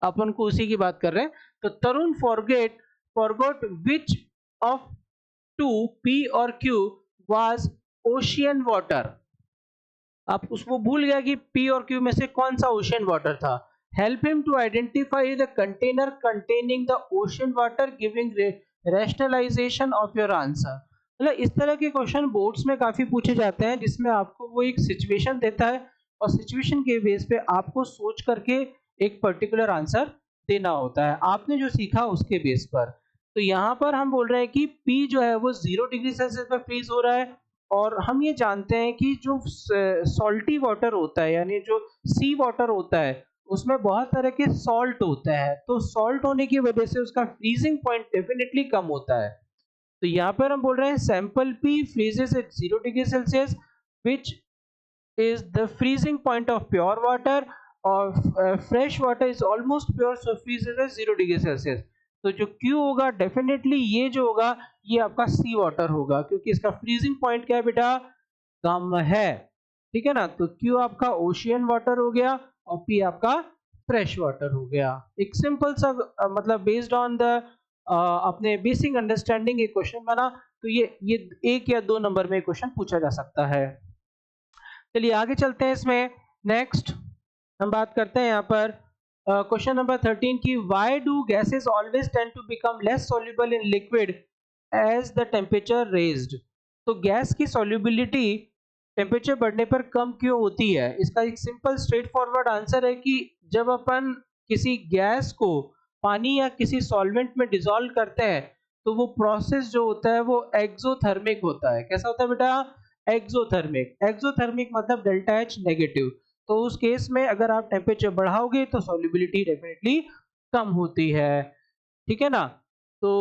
अपन को उसी की बात कर रहे हैं। तो Tarun forgot which of two P और क्यू वाज ओशियन वाटर। आप उसको भूल गया कि पी और क्यू में से कौन सा ओशियन वाटर था। Help him to identify the container containing the ocean water giving rationalisation of your answer. मतलब इस तरह के क्वेश्चन बोर्ड्स में काफी पूछे जाते हैं जिसमें आपको वो एक सिचुएशन देता है और सिचुएशन के बेस पे आपको सोच करके एक पर्टिकुलर आंसर देना होता है, आपने जो सीखा उसके बेस पर। तो यहाँ पर हम बोल रहे हैं कि P जो है वो 0 डिग्री सेल्सियस पर फ्रीज हो रहा है और हम ये जानते हैं कि जो सॉल्टी वाटर होता है यानी जो सी वाटर होता है उसमें बहुत तरह के सॉल्ट होता है, तो सॉल्ट होने की वजह से उसका फ्रीजिंग पॉइंट डेफिनेटली कम होता है। तो यहाँ पर हम बोल रहे हैं sample P freezes at 0 degree Celsius which is the freezing point of pure water or fresh water is almost pure so freezes at 0 degree Celsius. तो जो Q होगा डेफिनेटली ये जो होगा ये आपका सी वाटर होगा क्योंकि इसका फ्रीजिंग पॉइंट क्या है बेटा, कम है, ठीक है ना। तो Q आपका ओशियन वाटर हो गया और P आपका फ्रेश वाटर हो गया। एक सिंपल सा मतलब बेस्ड ऑन द अपने बेसिक अंडरस्टैंडिंग एक क्वेश्चन बना, तो ये 1 या 2 नंबर में क्वेश्चन पूछा जा सकता है। चलिए आगे चलते हैं। इसमें नेक्स्ट हम बात करते हैं यहाँ पर क्वेश्चन नंबर 13 की why do gases always tend to become less soluble in liquid as the temperature raised. तो गैस की सॉल्युबिलिटी टेम्परेचर बढ़ने पर कम क्यों होती है? इसका एक सिंपल स्ट्रेट फॉरवर्ड आंसर है कि जब अपन किसी गैस को पानी या किसी सॉल्वेंट में डिसॉल्व करते हैं तो वो प्रोसेस जो होता है वो एक्सोथर्मिक होता है। कैसा होता है बेटा? एक्सोथर्मिक। एक्सोथर्मिक मतलब डेल्टा एच नेगेटिव। तो उस केस में अगर आप टेम्परेचर बढ़ाओगे तो सॉल्युबिलिटी डेफिनेटली कम होती है, ठीक है ना। तो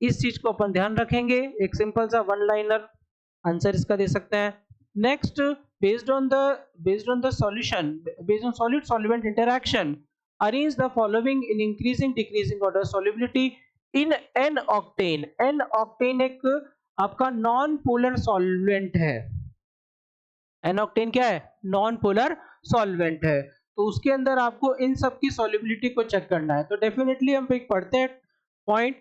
इस चीज को अपन ध्यान रखेंगे। एक सिंपल सा वन लाइनर आंसर इसका दे सकते हैं। Next, based on the solution based on solid solvent interaction arrange the following in increasing decreasing order solubility in n octane। n octane एक आपका नॉन पोलर सॉल्वेंट है। n octane क्या है? नॉन पोलर सॉल्वेंट है। तो उसके अंदर आपको इन सब की सॉल्युबिलिटी को चेक करना है। तो डेफिनेटली हम एक पढ़ते हैं point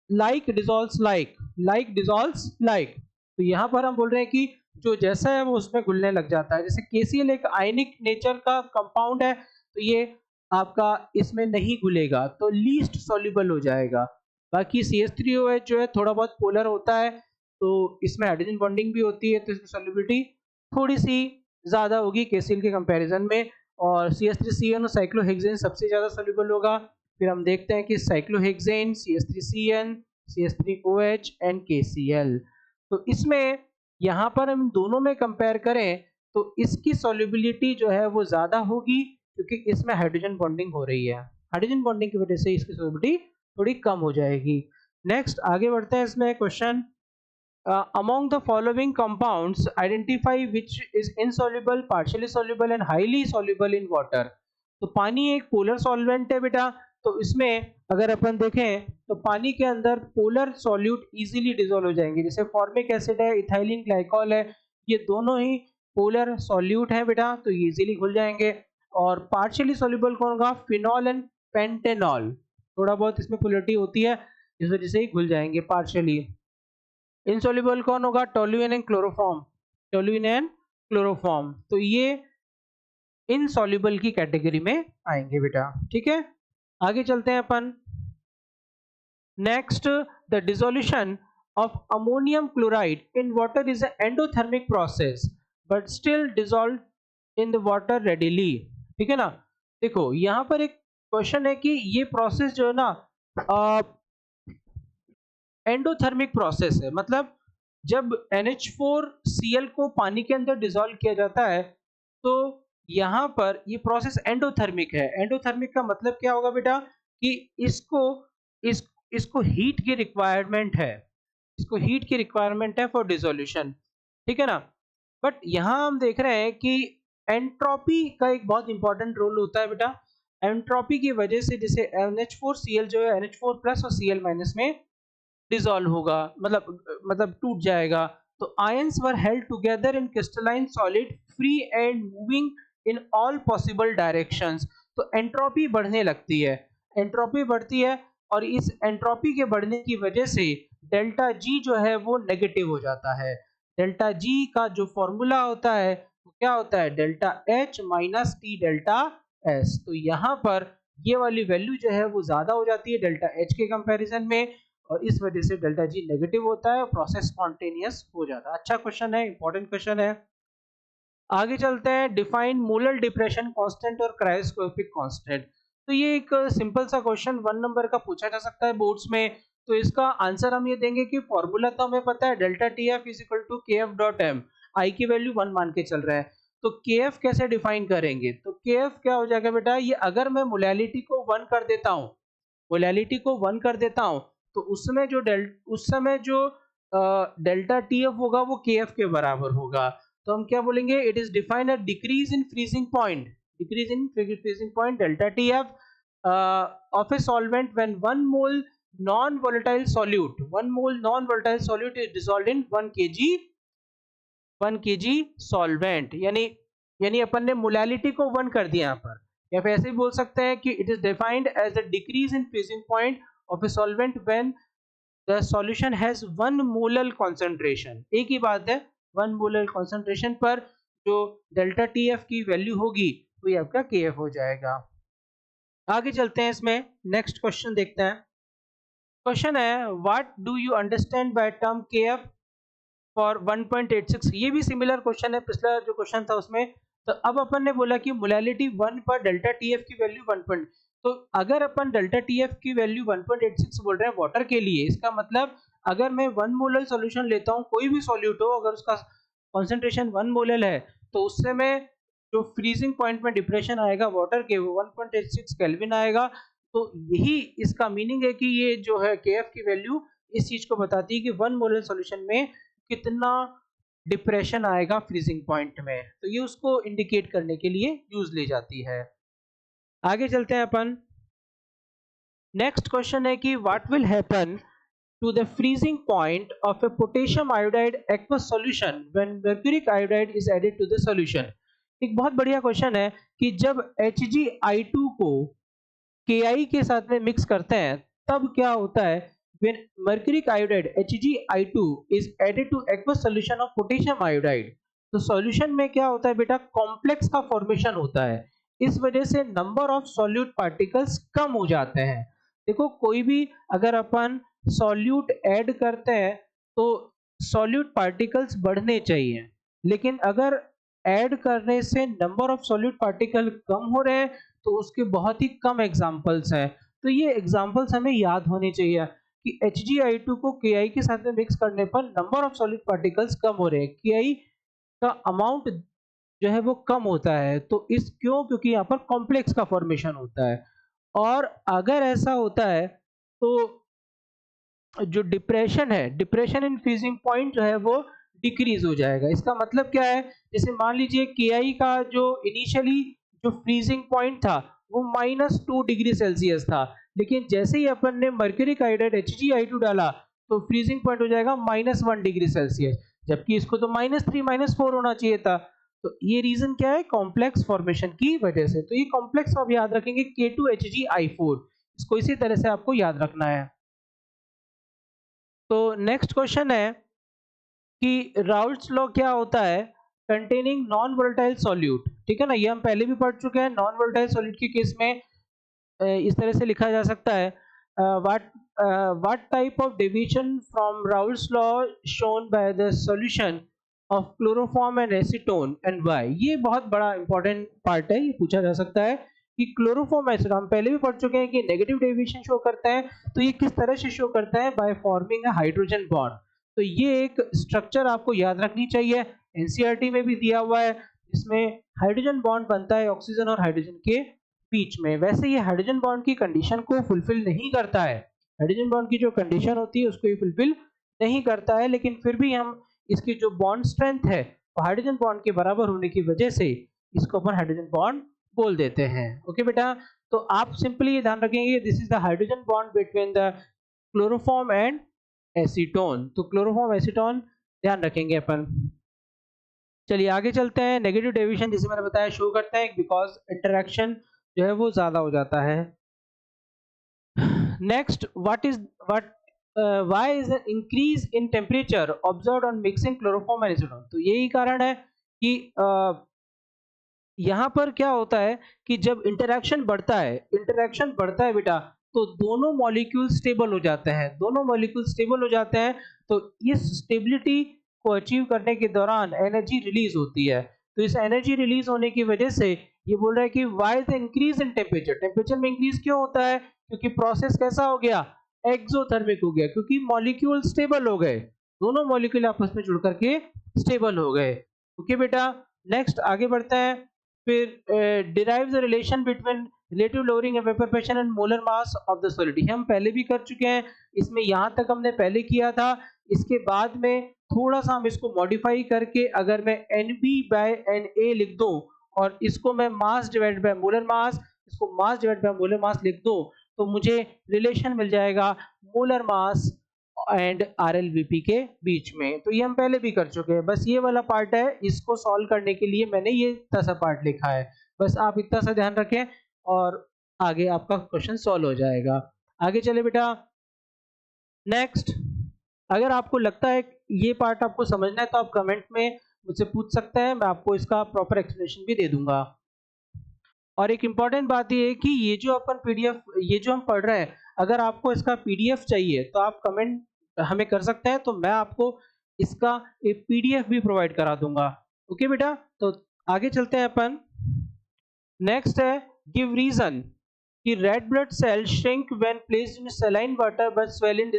like dissolves like, like dissolves like. तो यहाँ पर हम बोल रहे हैं कि जो जैसा है वो उसमें घुलने लग जाता है। जैसे KCl एक आयनिक नेचर का कंपाउंड है तो ये आपका इसमें नहीं घुलेगा तो लीस्ट सॉल्युबल हो जाएगा। बाकी CH3OH जो है थोड़ा बहुत पोलर होता है तो इसमें हाइड्रोजन बॉन्डिंग भी होती है तो इसमें सॉल्युबिलिटी थोड़ी सी ज्यादा होगी KCl के कंपैरिजन में। और CH3CN और साइक्लोहेक्सेन सबसे ज्यादा सॉल्युबल होगा। फिर हम देखते हैं कि cyclohexane, CH3CN, CH3OH and KCl। तो इसमें यहाँ पर हम दोनों में कंपेयर करें तो इसकी सॉल्युबिलिटी जो है वो ज्यादा होगी क्योंकि इसमें हाइड्रोजन बॉन्डिंग हो रही है। हाइड्रोजन बॉन्डिंग की वजह से इसकी सॉल्युबिलिटी थोड़ी कम हो जाएगी। नेक्स्ट आगे बढ़ते हैं। इसमें question among the following compounds identify which is insoluble, partially soluble and highly soluble in water। तो पानी एक पोलर सॉल्वेंट है बेटा। तो इसमें अगर अपन देखें तो पानी के अंदर पोलर सॉल्यूट इजीली डिसॉल्व हो जाएंगे। जैसे फॉर्मिक एसिड है, इथाइलिन ग्लाइकॉल है, ये दोनों ही पोलर सॉल्यूट है बेटा तो ये इजीली घुल जाएंगे। और पार्शियली सॉल्युबल कौन होगा? Phenol and pentanol. थोड़ा बहुत इसमें पोलरिटी होती है इस वजह से ही घुल जाएंगे पार्शियली। इनसॉल्युबल कौन होगा? टोल्यूएन एंड क्लोरोफॉर्म, टोल्यूएन एंड क्लोरोफॉर्म। तो ये इनसॉल्युबल की कैटेगरी में आएंगे बेटा, ठीक है। आगे चलते हैं अपन। Next, the dissolution of ammonium chloride in water is endothermic process but still dissolve in the water readily, ठीक है ना। देखो यहाँ पर एक क्वेश्चन है कि ये प्रोसेस जो है ना एंडोथर्मिक प्रोसेस है। मतलब जब NH4Cl को पानी के अंदर डिसॉल्व किया जाता है तो यहाँ पर ये प्रोसेस एंडोथर्मिक है। एंडोथर्मिक का मतलब क्या होगा बेटा कि इसको हीट की रिक्वायरमेंट है, इसको हीट की रिक्वायरमेंट है फॉर डिसोल्यूशन, ठीक है ना। बट यहाँ हम देख रहे हैं कि एंट्रोपी का एक बहुत इंपॉर्टेंट रोल होता है बेटा। एंट्रोपी की वजह से जैसे NH4Cl जो है NH4 प्लस और Cl माइनस में डिसॉल्व होगा, मतलब टूट जाएगा। तो ions were held together in crystalline solid free and moving in all possible directions. तो एंट्रोपी बढ़ने लगती है, एंट्रोपी बढ़ती है, और इस एंट्रोपी के बढ़ने की वजह से डेल्टा जी जो है वो नेगेटिव हो जाता है। डेल्टा जी का जो फॉर्मूला होता है वो क्या होता है, delta H minus T delta S. तो यहाँ पर ये वाली वैल्यू जो है वो ज्यादा हो जाती है डेल्टा एच के कंपैरिजन में, और इस वजह से डेल्टा जी नेगेटिव होता है और प्रोसेस स्पॉन्टेनियस हो जाता है। अच्छा क्वेश्चन है, इंपॉर्टेंट क्वेश्चन है। आगे चलते हैं, डिफाइन मोलर डिप्रेशन कांस्टेंट और क्रायोस्कोपिक कांस्टेंट। तो ये एक सिंपल सा क्वेश्चन 1 नंबर का पूछा जा सकता है बोर्ड्स में। तो इसका आंसर हम ये देंगे कि फॉर्मूला तो हमें पता है, delta T F is equal to K F dot M, I की वैल्यू 1 मान के चल रहा है। तो के एफ कैसे डिफाइन करेंगे, तो के एफ क्या हो जाएगा बेटा, ये अगर मैं मोलैलिटी को 1 कर देता हूँ, मोलैलिटी को 1 कर देता हूँ, तो उस समय जो डेल्टा टी एफ होगा वो के एफ के बराबर होगा। तो हम क्या बोलेंगे, it is defined a decrease in freezing point, decrease in freezing point delta T F of a solvent when 1 mole non-volatile solute, 1 mole non-volatile solute is dissolved in 1 kg solvent। यानी अपन ने मोलैलिटी को 1 कर दिया यहाँ पर, या फिर ऐसे भी बोल सकते हैं कि it is defined as the decrease in freezing point of a solvent when the solution has 1 molar concentration. एक ही बात है, 1 मोलर कॉन्सेंट्रेशन पर जो डेल्टा टी एफ की वैल्यू होगी वो ये आपका के एफ हो जाएगा। आगे चलते हैं, इसमें नेक्स्ट क्वेश्चन देखते हैं। क्वेश्चन है, what do you understand by term के एफ फॉर 1.86। ये भी सिमिलर क्वेश्चन है, पिछला जो क्वेश्चन था उसमें। तो अब अपन ने बोला कि मोलैलिटी 1 पर डेल्टा टी एफ की वैल्यू 1 पॉइंट, तो अगर अपन डेल्टा टी एफ की वैल्यू 1.86 बोल रहे हैं वाटर के लिए, इसका मतलब अगर मैं 1 मोलर सॉल्यूशन लेता हूँ, कोई भी सॉल्यूट हो, अगर उसका कॉन्सेंट्रेशन 1 मोलर है, तो उससे मैं जो फ्रीजिंग पॉइंट में डिप्रेशन आएगा वाटर के, वो 1.86 केल्विन आएगा। तो यही इसका मीनिंग है कि ये जो है के एफ की वैल्यू इस चीज को बताती है कि 1 मोलर सॉल्यूशन में कितना डिप्रेशन आएगा फ्रीजिंग पॉइंट में। तो ये उसको इंडिकेट करने के लिए यूज ली जाती है। आगे चलते हैं अपन, नेक्स्ट क्वेश्चन है कि what will happen to the freezing point of a potassium iodide aqueous solution when mercuric iodide is added to the solution। एक बहुत बढ़िया क्वेश्चन है कि जब HgI2 को Ki के साथ में मिक्स करते हैं तब क्या होता है, when mercuric iodide HgI2 is added to aqueous solution of potassium iodide। तो सॉल्यूशन में क्या होता है बेटा, कॉम्प्लेक्स का फॉर्मेशन होता है, इस वजह से नंबर ऑफ सॉल्यूट पार्टिकल्स कम हो जाते हैं। देखो कोई भी अगर अपन सॉल्यूट ऐड करते हैं तो सॉल्यूट पार्टिकल्स बढ़ने चाहिए, लेकिन अगर ऐड करने से नंबर ऑफ सॉल्यूट पार्टिकल कम हो रहे हैं तो उसके बहुत ही कम एग्जांपल्स हैं। तो ये एग्जांपल्स हमें याद होने चाहिए कि HgI2 को Ki के साथ में मिक्स करने पर नंबर ऑफ सॉल्यूट पार्टिकल्स कम हो रहे हैं, Ki का अमाउंट जो है वो कम होता है। तो इस क्योंकि यहाँ पर कॉम्प्लेक्स का फॉर्मेशन होता है, और अगर ऐसा होता है तो जो डिप्रेशन है, डिप्रेशन इन फ्रीजिंग पॉइंट जो है वो डिक्रीज हो जाएगा। इसका मतलब क्या है, जैसे मान लीजिए Ki का जो इनिशियली जो फ्रीजिंग पॉइंट था वो -2 डिग्री सेल्सियस था, लेकिन जैसे ही अपन ने मर्क्यूरिक आयोडाइड HgI2 डाला तो फ्रीजिंग पॉइंट हो जाएगा -1 डिग्री सेल्सियस, जबकि इसको तो -3 -4 होना चाहिए था। तो ये रीजन क्या है, कॉम्प्लेक्स फॉर्मेशन की वजह से। तो ये कॉम्प्लेक्स आप याद रखेंगे K2HgI4, इसको इसी तरह से आपको याद रखना है। तो नेक्स्ट क्वेश्चन है कि राउल्ट्स लॉ क्या होता है, कंटेनिंग नॉन वोलेटाइल सॉल्यूट। ठीक है ना, ये हम पहले भी पढ़ चुके हैं। नॉन वोलेटाइल सॉल्यूट के केस में इस तरह से लिखा जा सकता है, what type of deviation from Raoult's law shown by the solution of chloroform and acetone and why. ये बहुत बड़ा इंपॉर्टेंट पार्ट है, ये पूछा जा सकता है कि क्लोरोफॉर्म एसिड हम पहले भी पढ़ चुके हैं कि नेगेटिव डेविएशन शो करता है, तो ये किस तरह से शो करता है, by forming a hydrogen bond. तो ये एक स्ट्रक्चर आपको याद रखनी चाहिए, एनसीईआरटी में भी दिया हुआ है, इसमें हाइड्रोजन बॉन्ड बनता है ऑक्सीजन और हाइड्रोजन के बीच में। वैसे ये हाइड्रोजन बॉन्ड की कंडीशन को फुलफिल नहीं करता है, हाइड्रोजन बॉन्ड की जो कंडीशन होती है उसको ये फुलफिल नहीं करता है, लेकिन फिर भी हम इसकी जो बॉन्ड स्ट्रेंथ है हाइड्रोजन बॉन्ड के बराबर होने की वजह से इसको अपन हाइड्रोजन बॉन्ड बोल देते हैं। ओके बेटा, तो आप सिंपली ये ध्यान रखेंगे this is the hydrogen bond between the chloroform and acetone. तो क्लोरोफॉर्म एसीटोन ध्यान रखेंगे अपन। चलिए आगे चलते हैं। नेगेटिव डेविएशन जैसे मैंने बताया शो करते हैं बिकॉज इंटरेक्शन जो है वो ज्यादा हो जाता है। Next, why is an increase in temperature observed on mixing chloroform and acetone? तो यही कारण है कि यहाँ पर क्या होता है कि जब इंटरेक्शन बढ़ता है बेटा, तो दोनों मॉलिक्यूल स्टेबल हो जाते हैं। तो इस स्टेबिलिटी को अचीव करने के दौरान एनर्जी रिलीज होती है। तो इस एनर्जी रिलीज होने की वजह से ये बोल रहा है कि why the increase in temperature में इंक्रीज क्यों होता है? क्योंकि प्रोसेस कैसा हो गया? एक्सोथर्मिक हो गया, क्योंकि मॉलिक्यूल स्टेबल हो गए, दोनों मॉलिक्यूल आपस में जुड़ करके स्टेबल हो गए। ओके बेटा, नेक्स्ट आगे बढ़ते हैं। फिर derive the relation between relative lowering of vapour pressure and molar mass of the solid. हम पहले भी कर चुके हैं, इसमें यहाँ तक हमने पहले किया था। इसके बाद में थोड़ा सा हम इसको मॉडिफाई करके अगर मैं NB/NA लिख दूं और इसको मैं mass divide by molar mass, इसको mass divide by molar mass लिख दूं, तो मुझे रिलेशन मिल जाएगा मोलर मास एंड RLVP के बीच में। तो ये हम पहले भी कर चुके हैं, बस ये वाला पार्ट है, इसको सॉल्व करने के लिए मैंने ये इतना सा पार्ट लिखा है। बस आप इतना सा ध्यान रखें और आगे आपका क्वेश्चन सॉल्व हो जाएगा। आगे चले बेटा। नेक्स्ट, अगर आपको लगता है ये पार्ट आपको समझना है तो आप कमेंट में मुझसे पूछ सकते हैं, मैं आपको इसका प्रॉपर एक्सप्लेनेशन भी दे दूंगा। और एक इम्पॉर्टेंट बात ये है कि ये जो अपन PDF, ये जो हम पढ़ रहे हैं, अगर आपको इसका PDF चाहिए तो आप कमेंट हमें कर सकते हैं, तो मैं आपको इसका एक PDF भी प्रोवाइड करा दूंगा। ओके बेटा, तो आगे चलते हैं अपन। नेक्स्ट है गिव रीजन कि red blood cell shrink when placed in saline water but swell in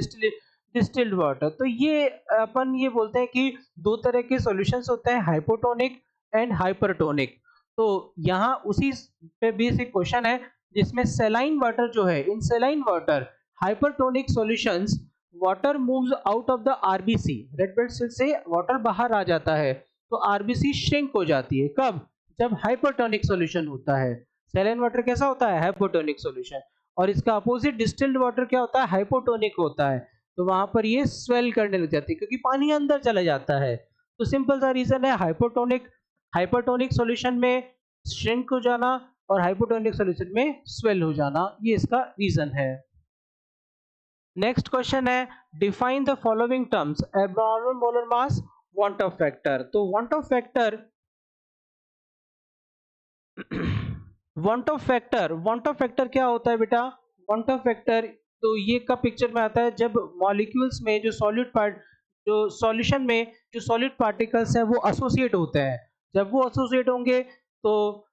distilled water. तो ये अपन ये बोलते हैं कि दो तरह के सॉल्यूशंस होते हैं, हाइपोटोनिक एंड हाइपरटोनिक। तो यहाँ उसी पे बेसिक क्वेश्चन है जिसमें सेलाइन वाटर जो है, in saline water hypertonic solutions water moves out of the RBC, red blood cell से वाटर बाहर आ जाता है, तो RBC श्रिंक हो जाती है। कब? जब हाइपरटोनिक सॉल्यूशन होता है। सेलाइन वाटर कैसा होता है? Hypotonic solution. और इसका अपोजिट डिस्टिल्ड वाटर क्या होता है? हाइपोटोनिक होता है। तो वहां पर ये स्वेल करने लग जाती है क्योंकि पानी अंदर चला जाता है। तो सिंपल सा रीजन है, हाइपोटोनिक सॉल्यूशन में श्रिंक हो जाना और हाइपोटोनिक सॉल्यूशन में स्वेल हो जाना, ये इसका रीजन है। नेक्स्ट क्वेश्चन है define the following terms abnormal molar mass, want of factor. तो वांट ऑफ फैक्टर क्या होता है बेटा? वांट ऑफ फैक्टर तो ये कब पिक्चर में आता है? जब मॉलिक्यूल्स में जो सॉल्यूशन में जो सॉलिड पार्टिकल्स हैं वो एसोसिएट होते हैं। जब वो एसोसिएट होंगे तो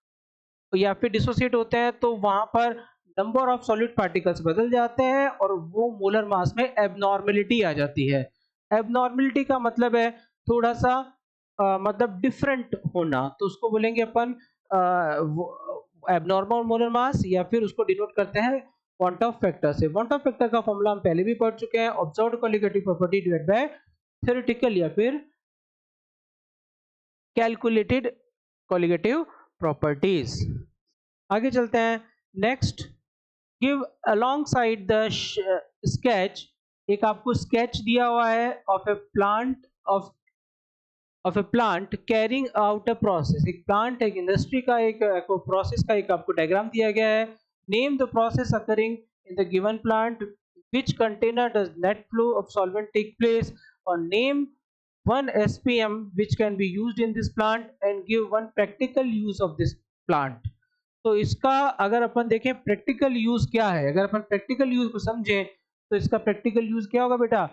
या फिर डिसोसिएट होते हैं तो वहां पर नंबर ऑफ सॉलिड पार्टिकल्स बदल जाते हैं और वो मोलर मास में एबनॉर्मेलिटी आ जाती है। एबनॉर्मेलिटी का मतलब है थोड़ा सा मतलब डिफरेंट होना, तो उसको बोलेंगे अपन एबनॉर्मल मोलर मास, या फिर उसको डिनोट करते हैं वांट ऑफ फैक्टर से। वांट ऑफ फैक्टर का फॉर्मूला हम पहले भी पढ़ चुके हैं, observed colligative property divide by theoretical या फिर कैलकुलेटेड कोलिगेटिव प्रॉपर्टीज। आगे चलते हैं। Next, give alongside the sketch, एक आपको स्केच दिया हुआ है of A plant carrying out a process. एक प्लांट, एक इंडस्ट्री का एक प्रोसेस का एक आपको डायग्राम दिया गया है। Name the process occurring in the given plant, which container does net flow of solvent take place, or name one SPM which can be used in this plant and give one practical use of this plant। तो इसका अगर अपन देखें प्रैक्टिकल यूज क्या है, अगर अपन प्रैक्टिकल यूज को समझें तो इसका प्रैक्टिकल यूज क्या होगा बेटा?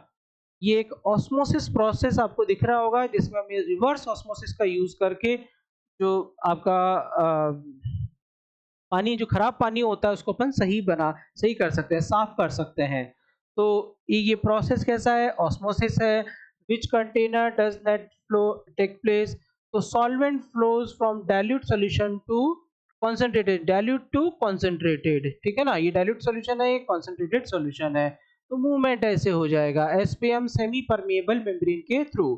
ये एक ऑस्मोसिस प्रोसेस आपको दिख रहा होगा जिसमें हम ये रिवर्स ऑस्मोसिस का यूज करके जो आपका पानी, जो खराब पानी होता है उसको अपन सही कर सकते हैं, साफ कर सकते हैं। तो ये प्रोसेस कैसा है? ऑस्मोसिस है। Which container does net flow take place? तो solvent flows from dilute solution to concentrated, ठीक है ना? ये डाइल्यूट सॉल्यूशन है, ये कॉन्सेंट्रेटेड सॉल्यूशन है। तो मूवमेंट ऐसे हो जाएगा SPM सेमी परमेएबल मेम्ब्रेन के थ्रू।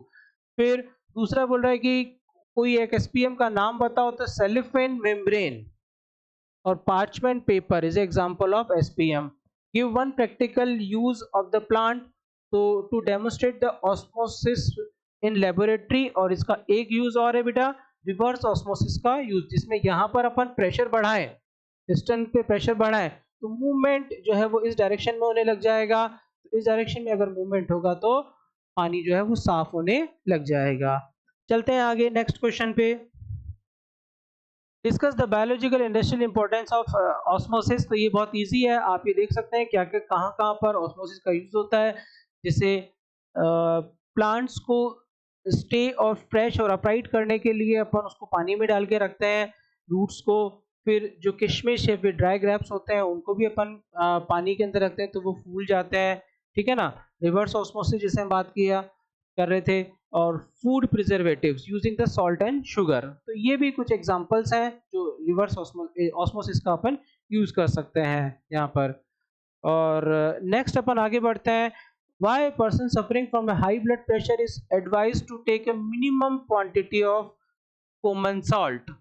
फिर दूसरा बोल रहा है कि कोई एक एसपीएम का नाम बताओ तो सेलोफेन मेम्ब्रेन और parchment paper is example of SPM. Give one practical use of the plant to demonstrate the osmosis in laboratory. और इसका एक यूज और है बेटा रिवर्स ऑस्मोसिस का यूज, जिसमें यहाँ पर अपन प्रेशर बढ़ाएं, पिस्टन पे प्रेशर बढ़ाएं तो मूवमेंट जो है वो इस डायरेक्शन में होने लग जाएगा। तो इस डायरेक्शन में अगर मूवमेंट होगा तो पानी जो है वो साफ होने लग जाएगा। चलते हैं आगे नेक्स्ट क्वेश्चन पे। Discuss the biological industrial importance of osmosis. तो ये बहुत इजी है, आप ये देख सकते हैं क्या क्या कहाँ कहाँ पर ऑस्मोसिस का यूज होता है। जैसे प्लांट्स को स्टे और फ्रेश और अपराइट करने के लिए अपन उसको पानी में डाल के रखते हैं, रूट्स को। फिर जो किशमिश है, फिर ड्राई ग्रेप्स होते हैं, उनको भी अपन पानी के अंदर रखते हैं तो वो फूल जाते हैं, ठीक है ना। रिवर्स ऑस्मोसिस जैसे हम बात किया कर रहे थे, और food preservatives using the salt and sugar. तो ये भी कुछ एग्जांपल्स हैं जो रिवर्स ऑस्मोसिस का अपन यूज कर सकते हैं यहाँ पर। और नेक्स्ट अपन आगे बढ़ते हैं। Why a person suffering from a high blood pressure is advised to take a minimum quantity of common salt?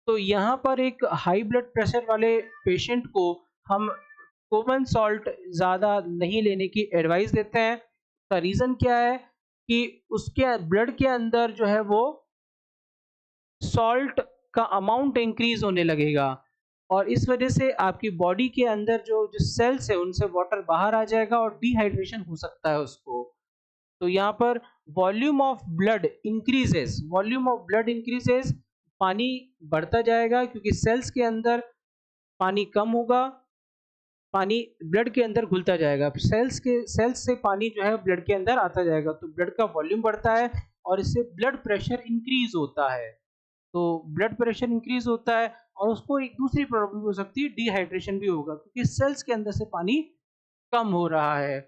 तो यहाँ पर एक हाई ब्लड प्रेशर वाले पेशेंट को हम कॉमन सॉल्ट ज़्यादा नहीं लेने की एडवाइस देते हैं। का रीज़न क्या है कि उसके ब्लड के अंदर जो है वो सॉल्ट का अमाउंट इंक्रीज होने लगेगा, और इस वजह से आपकी बॉडी के अंदर जो जो सेल्स है उनसे वाटर बाहर आ जाएगा और डिहाइड्रेशन हो सकता है उसको। तो यहाँ पर volume of blood increases, volume of blood increases, पानी बढ़ता जाएगा क्योंकि सेल्स के अंदर पानी कम होगा, पानी ब्लड के अंदर घुलता जाएगा, सेल्स से पानी जो है ब्लड के अंदर आता जाएगा, तो ब्लड का वॉल्यूम बढ़ता है और इससे ब्लड प्रेशर इंक्रीज होता है। तो ब्लड प्रेशर इंक्रीज होता है और उसको एक दूसरी प्रॉब्लम हो सकती है, डिहाइड्रेशन भी होगा क्योंकि सेल्स के अंदर से पानी कम हो रहा है।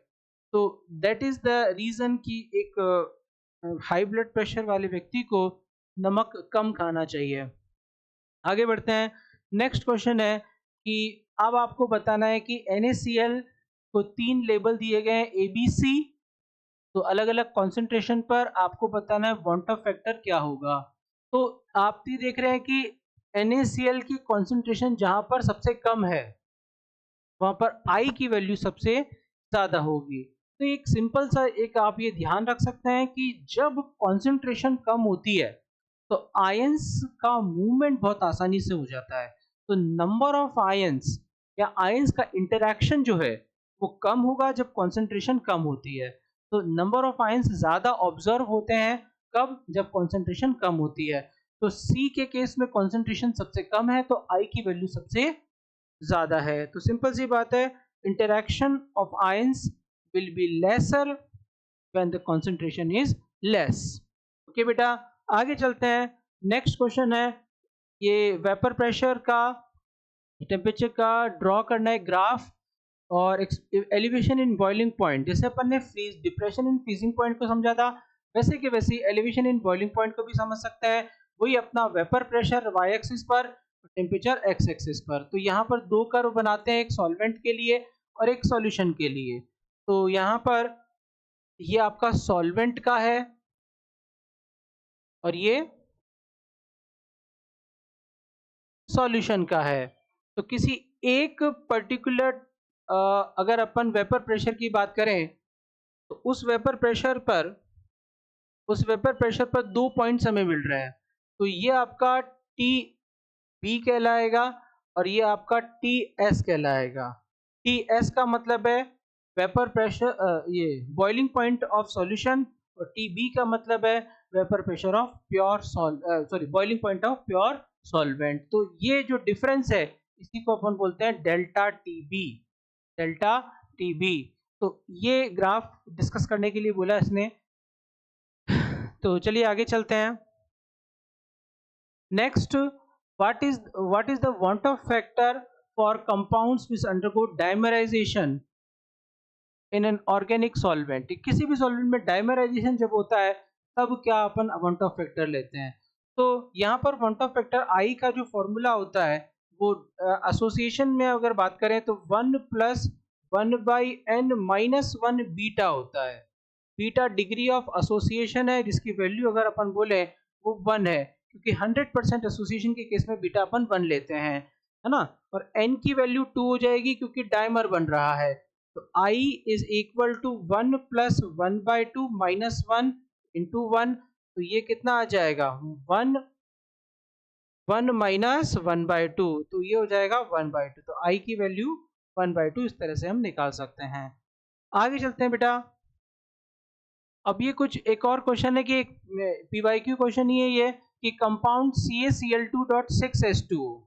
तो दैट इज द रीजन कि एक हाई ब्लड प्रेशर वाले व्यक्ति को नमक कम खाना चाहिए। आगे बढ़ते हैं। नेक्स्ट क्वेश्चन है कि अब आपको बताना है कि NaCl को 3 लेबल दिए गए हैं ABC, तो अलग अलग कॉन्सेंट्रेशन पर आपको बताना है वांट ऑफ फैक्टर क्या होगा। तो आप भी देख रहे हैं कि NaCl की कॉन्सेंट्रेशन जहां पर सबसे कम है वहां पर I की वैल्यू सबसे ज्यादा होगी। तो एक सिंपल सा एक आप ये ध्यान रख सकते हैं कि जब कॉन्सेंट्रेशन कम होती है तो आयंस का मूवमेंट बहुत आसानी से हो जाता है। तो नंबर ऑफ आयंस या आयंस का इंटरेक्शन जो है वो कम होगा जब कॉन्सेंट्रेशन कम होती है। तो नंबर ऑफ आयंस ज़्यादा ऑब्जर्व होते हैं कब, जब कॉन्सेंट्रेशन कम होती है। तो सी के केस में कॉन्सेंट्रेशन सबसे कम है तो आई की वैल्यू सबसे ज़्यादा है। तो सिंपल सी बात है, interaction of ions will be lesser when the concentration is less. Okay बेटा, आगे चलते हैं। नेक्स्ट क्वेश्चन है, ये वेपर प्रेशर का टेम्परेचर का ड्रॉ करना है ग्राफ, और एलिवेशन इन बॉइलिंग पॉइंट। जैसे अपन ने freeze depression in freezing point को समझा था, वैसे कि वैसे एलिवेशन इन बॉइलिंग पॉइंट को भी समझ सकते हैं। वही अपना वेपर प्रेशर y एक्सिस पर, टेम्परेचर x एक्सिस पर। तो यहाँ पर दो कर्व बनाते हैं, एक सॉल्वेंट के लिए और एक सॉल्यूशन के लिए। तो यहाँ पर ये आपका सॉल्वेंट का है और ये सॉल्यूशन का है। तो किसी एक पर्टिकुलर अगर अपन वेपर प्रेशर की बात करें तो उस वेपर प्रेशर पर 2 पॉइंट्स हमें मिल रहे हैं। तो ये आपका टी बी कहलाएगा और ये आपका टी एस कहलाएगा। टी एस का मतलब है वेपर प्रेशर, ये बॉइलिंग पॉइंट ऑफ सॉल्यूशन, और टी बी का मतलब है vapour pressure of pure boiling point of pure solvent. तो ये जो डिफरेंस है इसी को अपन बोलते हैं delta T B, delta T B. तो ये ग्राफ डिस्कस करने के लिए बोला इसने। तो चलिए आगे चलते हैं। Next, what is the want of factor for compounds which undergo dimerization in an organic solvent? किसी भी सॉल्वेंट में डाइमराइजेशन जब होता है तब क्या अपन want of factor लेते हैं। तो यहाँ पर want of factor I का जो फॉर्मूला होता है वो एसोसिएशन में अगर बात करें तो 1 + 1/n - 1 बीटा होता है। बीटा डिग्री ऑफ एसोसिएशन है जिसकी वैल्यू अगर अपन बोले वो 1 है, क्योंकि 100% एसोसिएशन के केस में बीटा अपन 1 लेते हैं, है ना। और n की वैल्यू 2 हो जाएगी क्योंकि डायमर बन रहा है, तो I is equal to 1 plus 1/2 minus 1 into 1, तो ये कितना आ जाएगा 1 माइनस 1/2, तो ये हो जाएगा 1/2। तो I की वैल्यू 1/2 इस तरह से हम निकाल सकते हैं। आगे चलते हैं बेटा। अब ये कुछ एक और क्वेश्चन है कि PYQ क्वेश्चन ही है ये कि कंपाउंड CaCl2.6H2,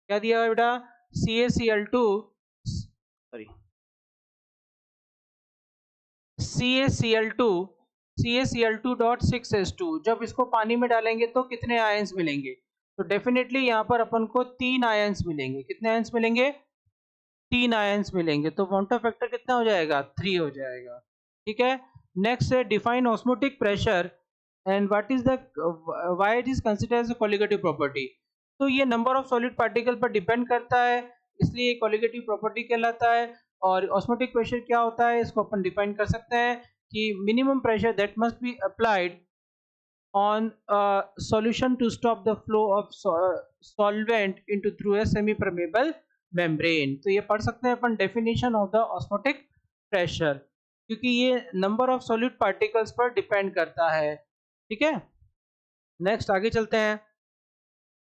क्या दिया है बेटा, CaCl2 सॉरी CaCl2.6H2, जब इसको पानी में डालेंगे तो कितने आयंस मिलेंगे, तो डेफिनेटली यहाँ पर अपन को 3 आयंस मिलेंगे। कितने आयंस मिलेंगे, 3 आयंस मिलेंगे, तो वॉन्टा फैक्टर कितना हो जाएगा, 3 हो जाएगा। ठीक है, नेक्स्ट है define osmotic pressure and what is the why it is considered as a colligative property. तो ये नंबर ऑफ सॉलिड पार्टिकल पर डिपेंड करता है, इसलिए कोलिगेटिव प्रॉपर्टी कहलाता है। और ऑस्मोटिक प्रेशर क्या होता है, इसको अपन डिफाइन कर सकते हैं कि minimum pressure that must be applied on a solution to stop the flow of solvent into through a semi permeable membrane। तो ये पढ़ सकते हैं अपन definition of the osmotic pressure, क्योंकि ये नंबर ऑफ सॉलिड पार्टिकल्स पर डिपेंड करता है। ठीक है, नेक्स्ट आगे चलते हैं।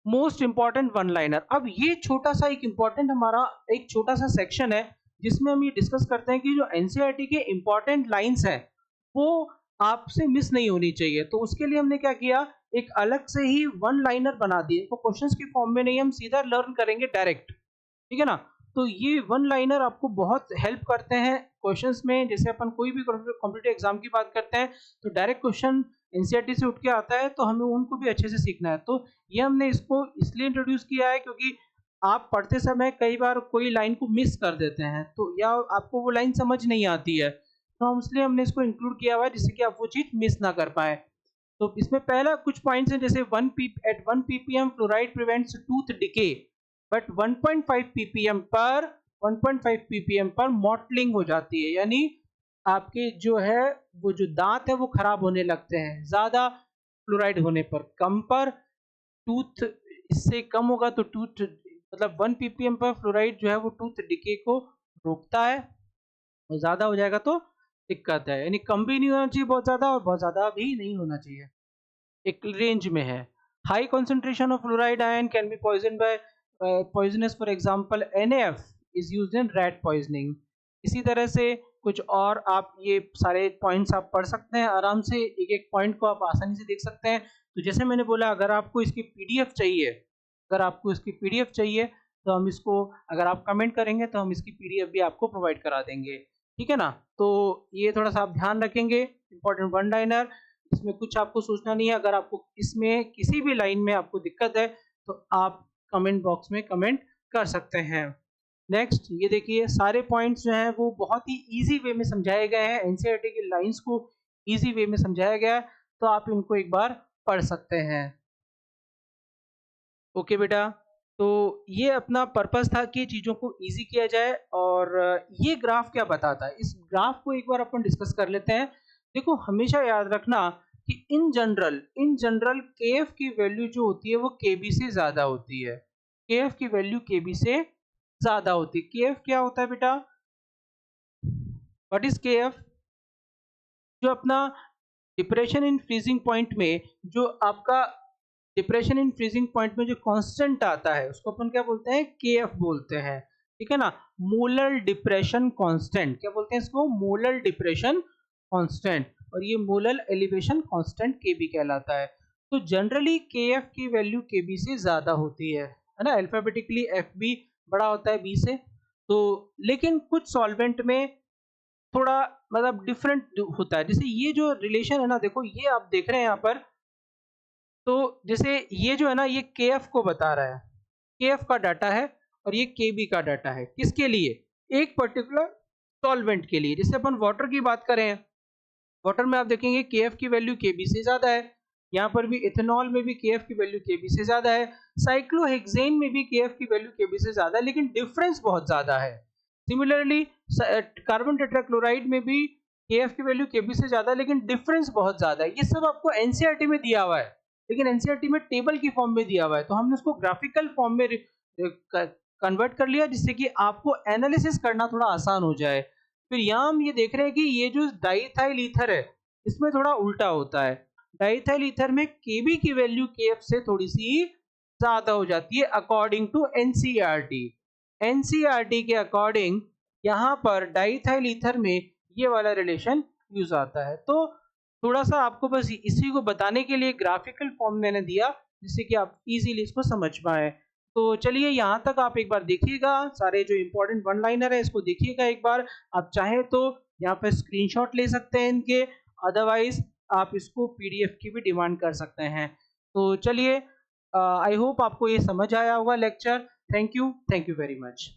Most important one liner. अब ये छोटा सा एक इंपॉर्टेंट हमारा एक छोटा सा सेक्शन है जिसमें हम ये डिस्कस करते हैं कि जो एनसीईआरटी के इंपॉर्टेंट लाइंस हैं वो आपसे मिस नहीं होनी चाहिए। तो उसके लिए हमने क्या किया, एक अलग से ही वन लाइनर बना दिए, तो क्वेश्चंस के फॉर्म में नहीं, हम सीधा लर्न करेंगे डायरेक्ट। ठीक है ना, तो ये वन लाइनर आपको बहुत हेल्प करते हैं क्वेश्चंस में। जैसे अपन कोई भी कॉम्पिटिटिव एग्जाम की बात करते हैं तो डायरेक्ट क्वेश्चन एनसीईआरटी से उठ के आता है, तो हमें उनको भी अच्छे से सीखना है। तो ये हमने इसको इसलिए इंट्रोड्यूस किया है क्योंकि आप पढ़ते समय कई बार कोई लाइन को मिस कर देते हैं, तो या आपको वो लाइन समझ नहीं आती है, तो हम इसलिए हमने इसको इंक्लूड किया हुआ है जिससे कि आप वो चीज मिस ना कर पाए। तो इसमें पहला कुछ पॉइंट्स हैं, जैसे 1 ppm fluoride prevents tooth decay, but 1.5 ppm पर मॉटलिंग हो जाती है, यानी आपके जो है वो जो दांत है वो खराब होने लगते हैं ज्यादा फ्लोराइड होने पर। कम पर टूथ, इससे कम होगा तो टूथ मतलब 1 ppm पर फ्लोराइड जो है वो टूथ डिके को रोकता है, और ज्यादा हो जाएगा तो दिक्कत है, यानी कम भी नहीं होना चाहिए बहुत ज्यादा और बहुत ज्यादा भी नहीं होना चाहिए, एक रेंज में है। High concentration of fluoride ion can be poison by poisonous, for example NaF is used in rat poisoning. इसी तरह से कुछ और आप ये सारे पॉइंट्स आप पढ़ सकते हैं आराम से, एक एक पॉइंट को आप आसानी से देख सकते हैं। तो जैसे मैंने बोला, अगर आपको इसकी पीडीएफ चाहिए, तो हम इसको, अगर आप कमेंट करेंगे तो हम इसकी पीडीएफ भी आपको प्रोवाइड करा देंगे। ठीक है ना, तो ये थोड़ा सा आप ध्यान रखेंगे, इंपॉर्टेंट वन लाइनर, इसमें कुछ आपको सोचना नहीं है। अगर आपको इसमें किसी भी लाइन में आपको दिक्कत है तो आप कमेंट बॉक्स में कमेंट कर सकते हैं। नेक्स्ट ये देखिए, सारे पॉइंट्स जो हैं वो बहुत ही इजी वे में समझाए गए हैं, एनसीईआरटी की लाइंस को इजी वे में समझाया गया है, तो आप इनको एक बार पढ़ सकते हैं। ओके बेटा, तो ये अपना पर्पस था कि चीज़ों को इजी किया जाए। और ये ग्राफ क्या बताता है, इस ग्राफ को एक बार अपन डिस्कस कर लेते हैं। देखो, हमेशा याद रखना कि इन जनरल केएफ की वैल्यू जो होती है वो केबी से ज़्यादा होती है। केएफ की वैल्यू केबी से ज़्यादा होती है। केएफ क्या होता है बेटा, व्हाट इज केएफ, जो अपना डिप्रेशन इन फ्रीजिंग पॉइंट में, जो आपका डिप्रेशन इन फ्रीजिंग पॉइंट में जो कांस्टेंट आता है उसको अपन क्या बोलते हैं, केएफ बोलते हैं। ठीक है ना, मोलर डिप्रेशन कांस्टेंट, क्या बोलते हैं इसको, मोलर डिप्रेशन कांस्टेंट, और ये मोलर एलिवेशन कांस्टेंट केबी कहलाता है। तो जनरली केएफ की वैल्यू केबी से ज्यादा होती है ना, अल्फाबेटिकली एफबी बड़ा होता है बी से। तो लेकिन कुछ सॉल्वेंट में थोड़ा मतलब डिफरेंट होता है। जैसे ये जो रिलेशन है ना, देखो ये आप देख रहे हैं यहाँ पर, तो जैसे ये जो है ना ये केएफ को बता रहा है, केएफ का डाटा है, और ये केबी का डाटा है। किसके लिए, एक पर्टिकुलर सॉल्वेंट के लिए। जैसे अपन वाटर की बात करें, वाटर में आप देखेंगे केएफ की वैल्यू केबी से ज्यादा है, यहाँ पर भी इथेनॉल में भी केएफ की वैल्यू केबी से ज्यादा है, साइक्लोहेक्सेन में भी केएफ की वैल्यू केबी से ज्यादा है, लेकिन डिफरेंस बहुत ज्यादा है। सिमिलरली कार्बन टेट्राक्लोराइड में भी केएफ की वैल्यू केबी से ज्यादा है, लेकिन डिफरेंस बहुत ज्यादा है। ये सब आपको एनसीईआरटी में दिया हुआ है, लेकिन एनसीईआरटी में टेबल की फॉर्म में दिया हुआ है, तो हमने उसको ग्राफिकल फॉर्म में कन्वर्ट कर लिया, जिससे कि आपको एनालिसिस करना थोड़ा आसान हो जाए। फिर यहाँ हम ये देख रहे हैं कि ये जो डाइथाइल ईथर है, इसमें थोड़ा उल्टा होता है। डाइथाइल ईथर में केबी की वैल्यू केएफ से थोड़ी सी ज्यादा हो जाती है अकॉर्डिंग टू एनसीईआरटी। एनसीईआरटी के अकॉर्डिंग यहाँ पर डाइथाइल ईथर में ये वाला रिलेशन यूज आता है। तो थोड़ा सा आपको बस इसी को बताने के लिए ग्राफिकल फॉर्म मैंने दिया, जिससे कि आप इजीली इसको समझ पाए। तो चलिए यहाँ तक आप एक बार देखिएगा, सारे जो इंपॉर्टेंट वन लाइनर है इसको देखिएगा एक बार। आप चाहे तो यहाँ पर स्क्रीनशॉट ले सकते हैं इनके, अदरवाइज आप इसको पीडीएफ की भी डिमांड कर सकते हैं। तो चलिए, आई होप आपको ये समझ आया होगा lecture. Thank you very much.